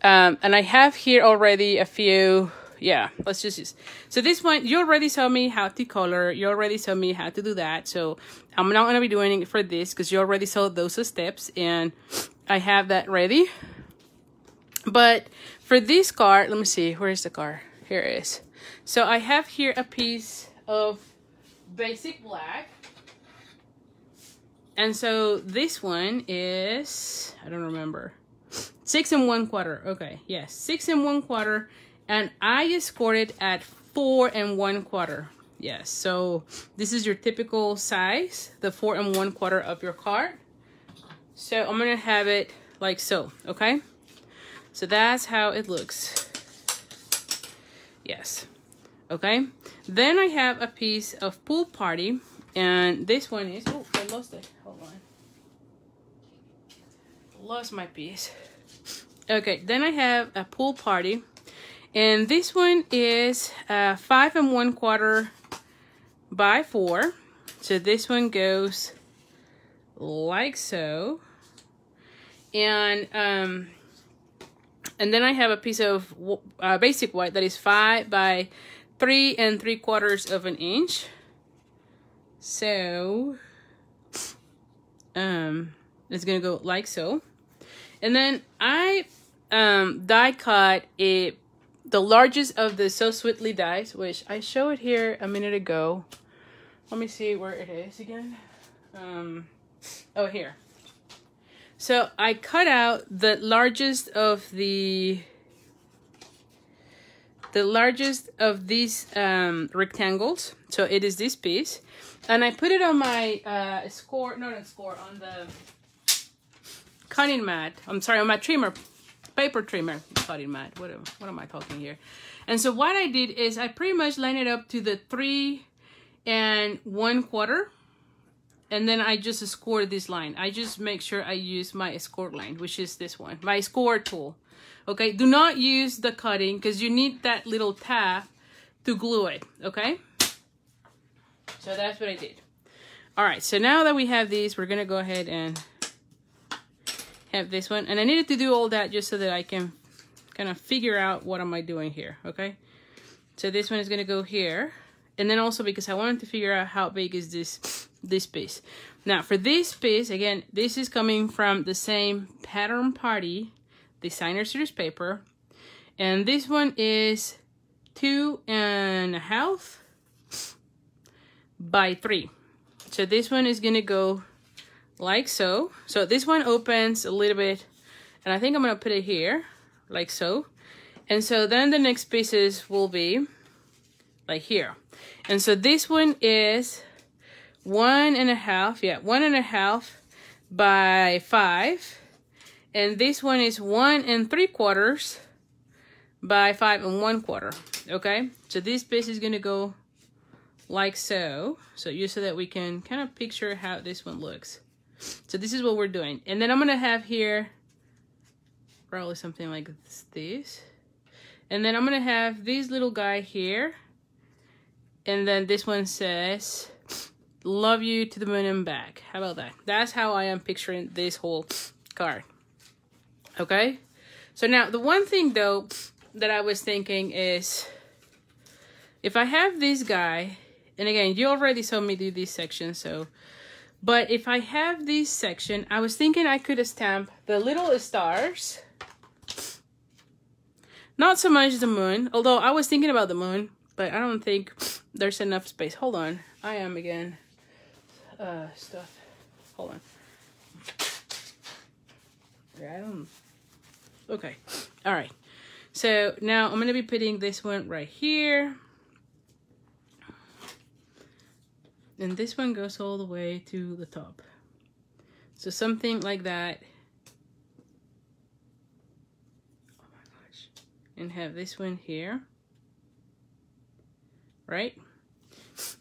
and I have here already a few. Yeah, let's just use. So this one, you already saw me how to color. You already saw me how to do that. So I'm not going to be doing it for this because you already saw those steps. And I have that ready. But for this card, let me see. Where is the card? Here it is. So I have here a piece of basic black. And so this one is, I don't remember. 6 1/4. Okay, yes, 6 1/4. And I scored it at 4 1/4. Yes, so this is your typical size, the 4 1/4 of your card. So I'm gonna have it like so, okay? So that's how it looks. Yes, okay. Then I have a piece of Pool Party, and this one is, oh, I lost it. Hold on. Lost my piece. Okay, then I have a Pool Party. And this one is 5 1/4 by 4. So this one goes like so. And then I have a piece of basic white that is 5 by 3 3/4 of an inch. So it's gonna go like so. And then I die cut the largest of the So Sweetly dies, which I showed here a minute ago. Let me see where it is again. Oh, here. So I cut out the largest of these rectangles. So it is this piece, and I put it on my on the cutting mat. I'm sorry, on my trimmer, paper trimmer, cutting mat. What am I talking here? And so what I did is I pretty much lined it up to the 3 1/4. And then I just scored this line. I just make sure I use my score line, which is this one, my score tool. Okay, do not use the cutting because you need that little tab to glue it, okay? So that's what I did. All right, so now that we have these, we're gonna go ahead and have this one. And I needed to do all that just so that I can kind of figure out what am I doing here, okay? So this one is gonna go here. And then also because I wanted to figure out how big is this piece. Now for this piece, again, this is coming from the same Pattern Party Designer Series paper. And this one is 2 1/2 by 3. So this one is gonna go like so. So this one opens a little bit, and I think I'm gonna put it here, like so. And so then the next pieces will be like here. And so this one is 1 1/2, yeah, 1 1/2 by 5. And this one is 1 3/4 by 5 1/4. Okay, so this piece is gonna go like so. So just so that we can kind of picture how this one looks. So this is what we're doing. And then I'm gonna have here probably something like this. And then I'm gonna have this little guy here. And then this one says, love you to the moon and back. How about that? That's how I am picturing this whole card. Okay? So now, the one thing, though, that I was thinking is, if I have this guy, and again, you already saw me do this section, so... But if I have this section, I was thinking I could stamp the little stars. Not so much the moon, although I was thinking about the moon, but I don't think there's enough space. Hold on. I am again. Stuff. Hold on. Yeah, I don't... Okay. All right. So now I'm going to be putting this one right here. And this one goes all the way to the top. So something like that. Oh my gosh. And have this one here. Right?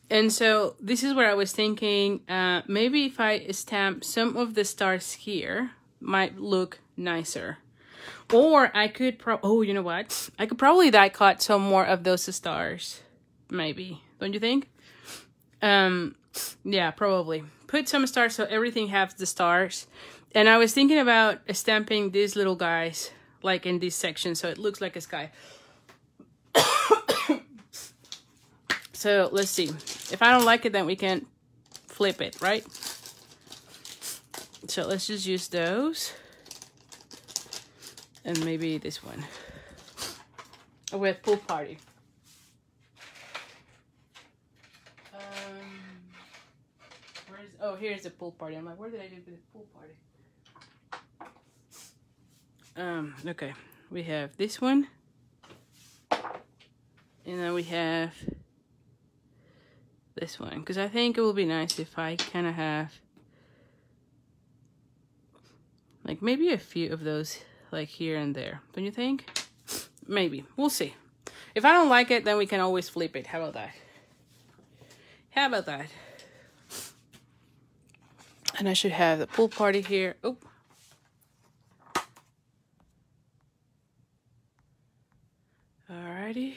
And so this is where I was thinking, maybe if I stamp some of the stars here, might look nicer. Or I could oh, you know what? I could probably die cut some more of those stars. Maybe. Don't you think? Yeah, probably. Put some stars so everything has the stars. And I was thinking about stamping these little guys, like in this section, so it looks like a sky. So let's see. If I don't like it, then we can flip it, right? So let's just use those. And maybe this one. With Pool Party. Oh, here's the Pool Party. I'm like, where did I do the Pool Party? Okay. We have this one. And then we have this one, because I think it will be nice if I kind of have like maybe a few of those like here and there. Don't you think? Maybe. We'll see. If I don't like it, then we can always flip it. How about that? How about that? And I should have the Pool Party here. Oh. Alrighty.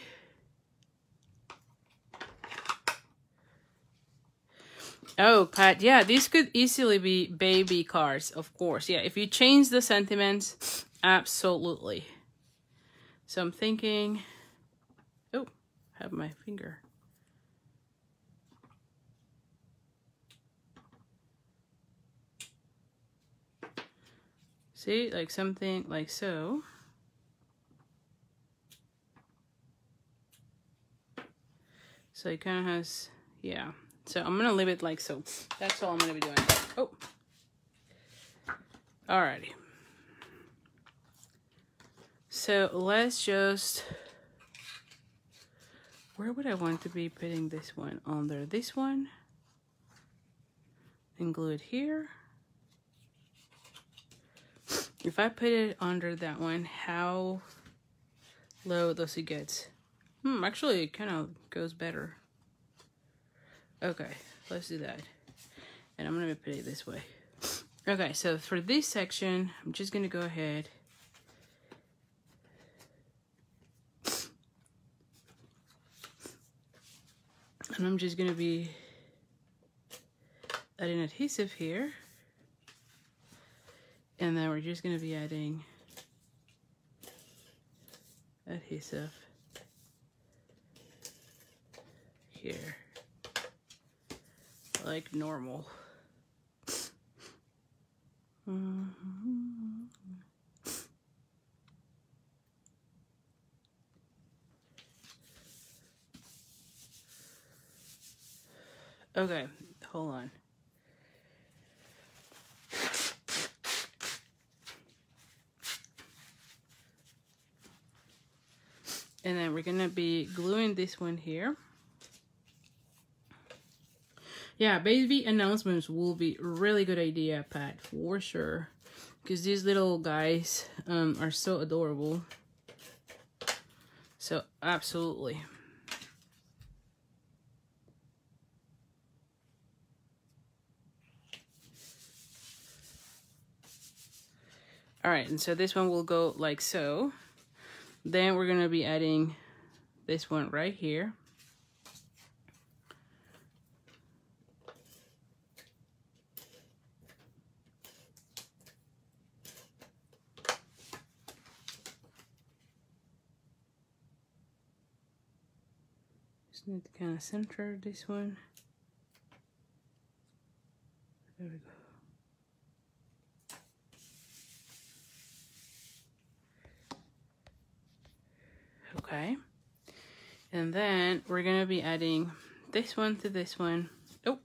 Oh, Pat, yeah, these could easily be baby cards, of course. Yeah, if you change the sentiments, absolutely. So I'm thinking, oh, I have my finger. See, like something like so. So it kind of has, yeah. So I'm going to leave it like so. That's all I'm going to be doing. Oh. Alrighty. So let's just, where would I want to be putting this one? Under this one. And glue it here. If I put it under that one, how low does it get? Actually it kind of goes better. Okay, let's do that. And I'm gonna put it this way. Okay, so for this section, I'm just gonna go ahead and I'm just gonna be adding adhesive here. And then we're just gonna be adding adhesive here, like normal. Okay, hold on. And then we're gonna be gluing this one here. Yeah, baby announcements will be a really good idea, Pat, for sure. Because these little guys are so adorable. So, absolutely. Alright, and so this one will go like so. Then we're going to be adding this one right here. Just need to kind of center this one. There we go. Okay, and then we're gonna be adding this one to this one. Oh,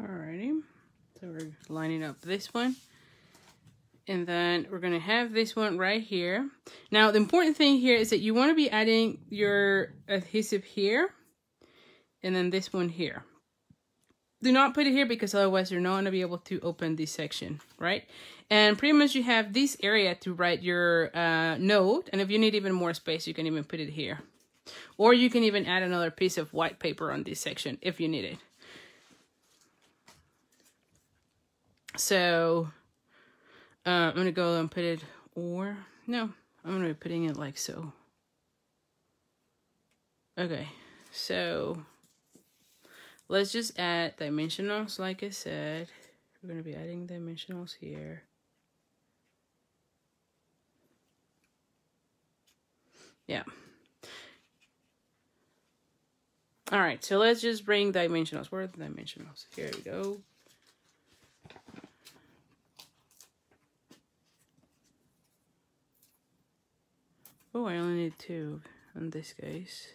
alrighty, so we're lining up this one, and then we're gonna have this one right here. Now the important thing here is that you want to be adding your adhesive here, and then this one here. Do not put it here because otherwise you're not gonna be able to open this section, right? And pretty much you have this area to write your note, and if you need even more space, you can even put it here. Or you can even add another piece of white paper on this section if you need it. So I'm gonna go and put it, or no, I'm gonna be putting it like so. Okay, so let's just add dimensionals. Like I said, we're gonna be adding dimensionals here. Yeah. All right, so let's just bring dimensionals. Where are the dimensionals? Here we go. Oh, I only need 2 in this case.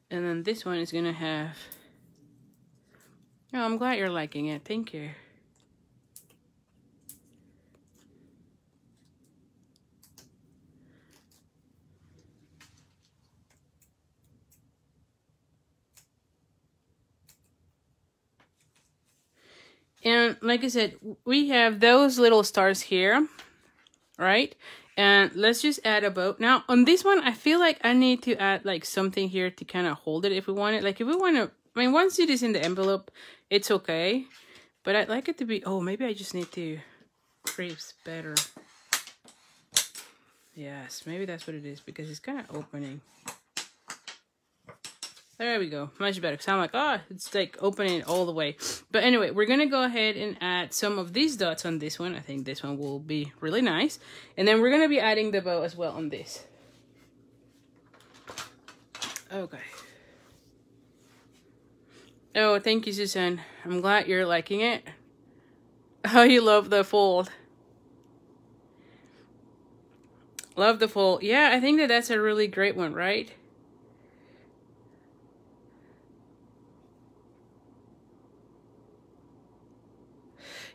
And then this one is gonna have, oh, I'm glad you're liking it. Thank you. And like I said, we have those little stars here, right? And let's just add a bow. Now on this one, I feel like I need to add like something here to kind of hold it if we want it. Like if we want to I mean, once it is in the envelope, it's okay. But I'd like it to be, oh, maybe I just need to crease better. Yes, maybe that's what it is, because it's kind of opening. There we go, much better. So I'm like, oh, it's like opening all the way. But anyway, we're gonna go ahead and add some of these dots on this one. I think this one will be really nice. And then we're gonna be adding the bow as well on this. Okay. Oh, thank you, Susan. I'm glad you're liking it. Oh, you love the fold. Love the fold. Yeah, I think that that's a really great one, right?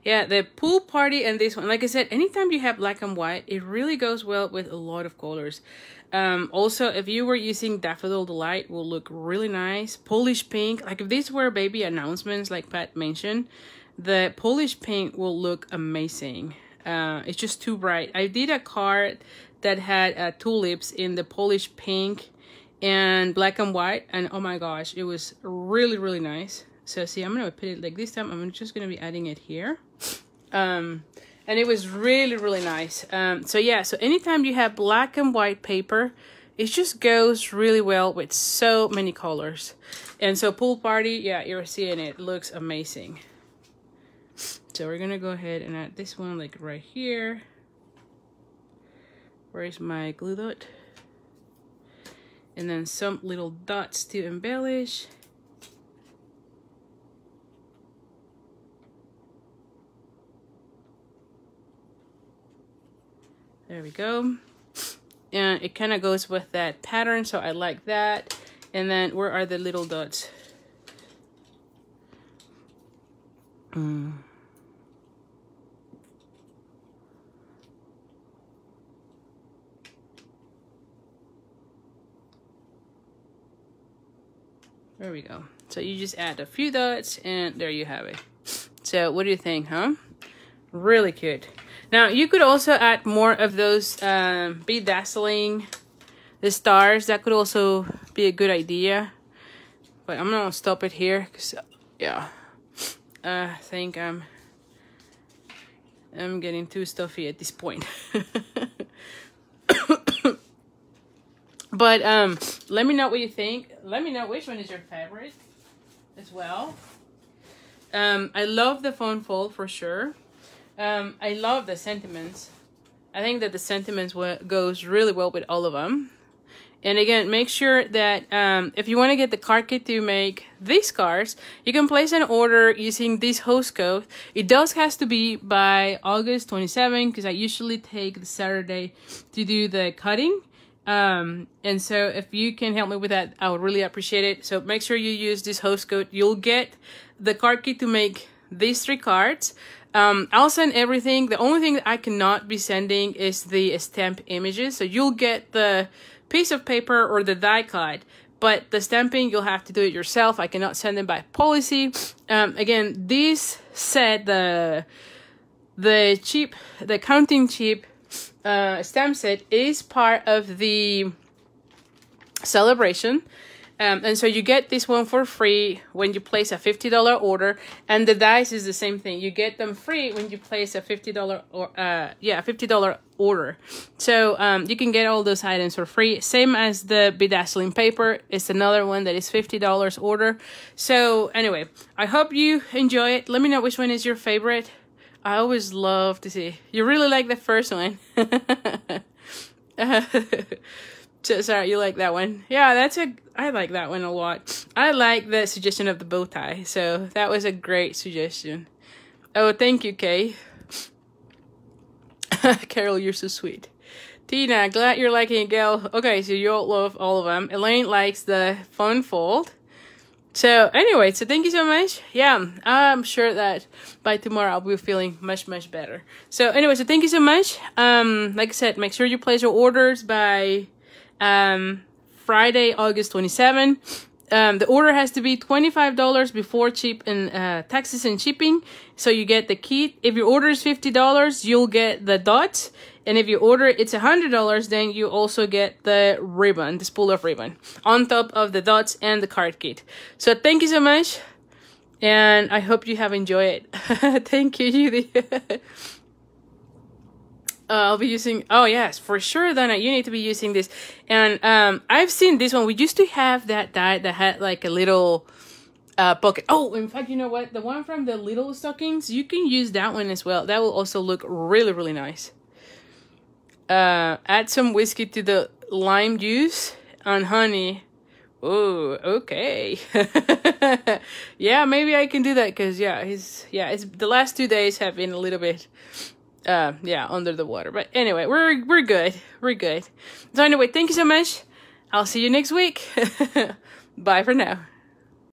Yeah, the pool party and this one, like I said, anytime you have black and white, it really goes well with a lot of colors. Also, if you were using Daffodil Delight, will look really nice. Polish pink, like if these were baby announcements, like Pat mentioned, the Polish pink will look amazing. It's just too bright. I did a card that had tulips in the Polish pink and black and white, and oh my gosh, it was really, really nice. So see, I'm gonna put it like this time. I'm just gonna be adding it here. And it was really, really nice. So yeah, so anytime you have black and white paper, it just goes really well with so many colors. And so pool party, yeah, you're seeing it looks amazing. So we're gonna go ahead and add this one like right here. Where is my glue dot? And then some little dots to embellish. There we go. And it kind of goes with that pattern, so I like that. And then where are the little dots? There we go. So you just add a few dots and there you have it. So what do you think, huh? Really cute. Now you could also add more of those bedazzling the stars. That could also be a good idea. But I'm gonna stop it here because yeah, I think I'm getting too stuffy at this point. But let me know what you think. Let me know which one is your favorite as well. I love the phone fold for sure. I love the sentiments. I think that the sentiments goes really well with all of them. And again, make sure that if you want to get the card kit to make these cards, you can place an order using this host code. It does has to be by August 27 because I usually take the Saturday to do the cutting. And so if you can help me with that, I would really appreciate it. So make sure you use this host code. You'll get the card kit to make these 3 cards. I'll send everything. The only thing that I cannot be sending is the stamp images. So you'll get the piece of paper or the die cut, but the stamping, you'll have to do it yourself. I cannot send them by policy. Again, this set, the counting chip stamp set is part of the celebration. And so you get this one for free when you place a $50 order, and the dice is the same thing. You get them free when you place a $50 or $50 order. So you can get all those items for free. Same as the bedazzling paper. It's another one that is $50 order. So anyway, I hope you enjoy it. Let me know which one is your favorite. I always love to see. You really like the first one. So, sorry, you like that one? Yeah, I like that one a lot. I like the suggestion of the bow tie. So that was a great suggestion. Oh, thank you, Kay. Carol, you're so sweet. Tina, glad you're liking it, gal. Okay, so you all love all of them. Elaine likes the fun fold. So anyway, so thank you so much. Yeah, I'm sure that by tomorrow I'll be feeling much, much better. So anyway, so thank you so much. Like I said, make sure you place your orders by Friday, August 27. The order has to be $25 before taxes and shipping. So you get the kit. If your order is $50, you'll get the dots. And if you order it's $100, then you also get the ribbon, the spool of ribbon, on top of the dots and the card kit. So thank you so much. And I hope you have enjoyed it. Thank you, Judy. I'll be using, oh yes, for sure, Donna, you need to be using this. And I've seen this one. We used to have that die that had like a little pocket. Oh, in fact, you know what? The one from the little stockings, you can use that one as well. That will also look really, really nice. Add some whiskey to the lime juice and honey. Oh, okay. Yeah, maybe I can do that because it's the last 2 days have been a little bit under the water. But anyway, we're good. We're good. So anyway, thank you so much. I'll see you next week. Bye for now.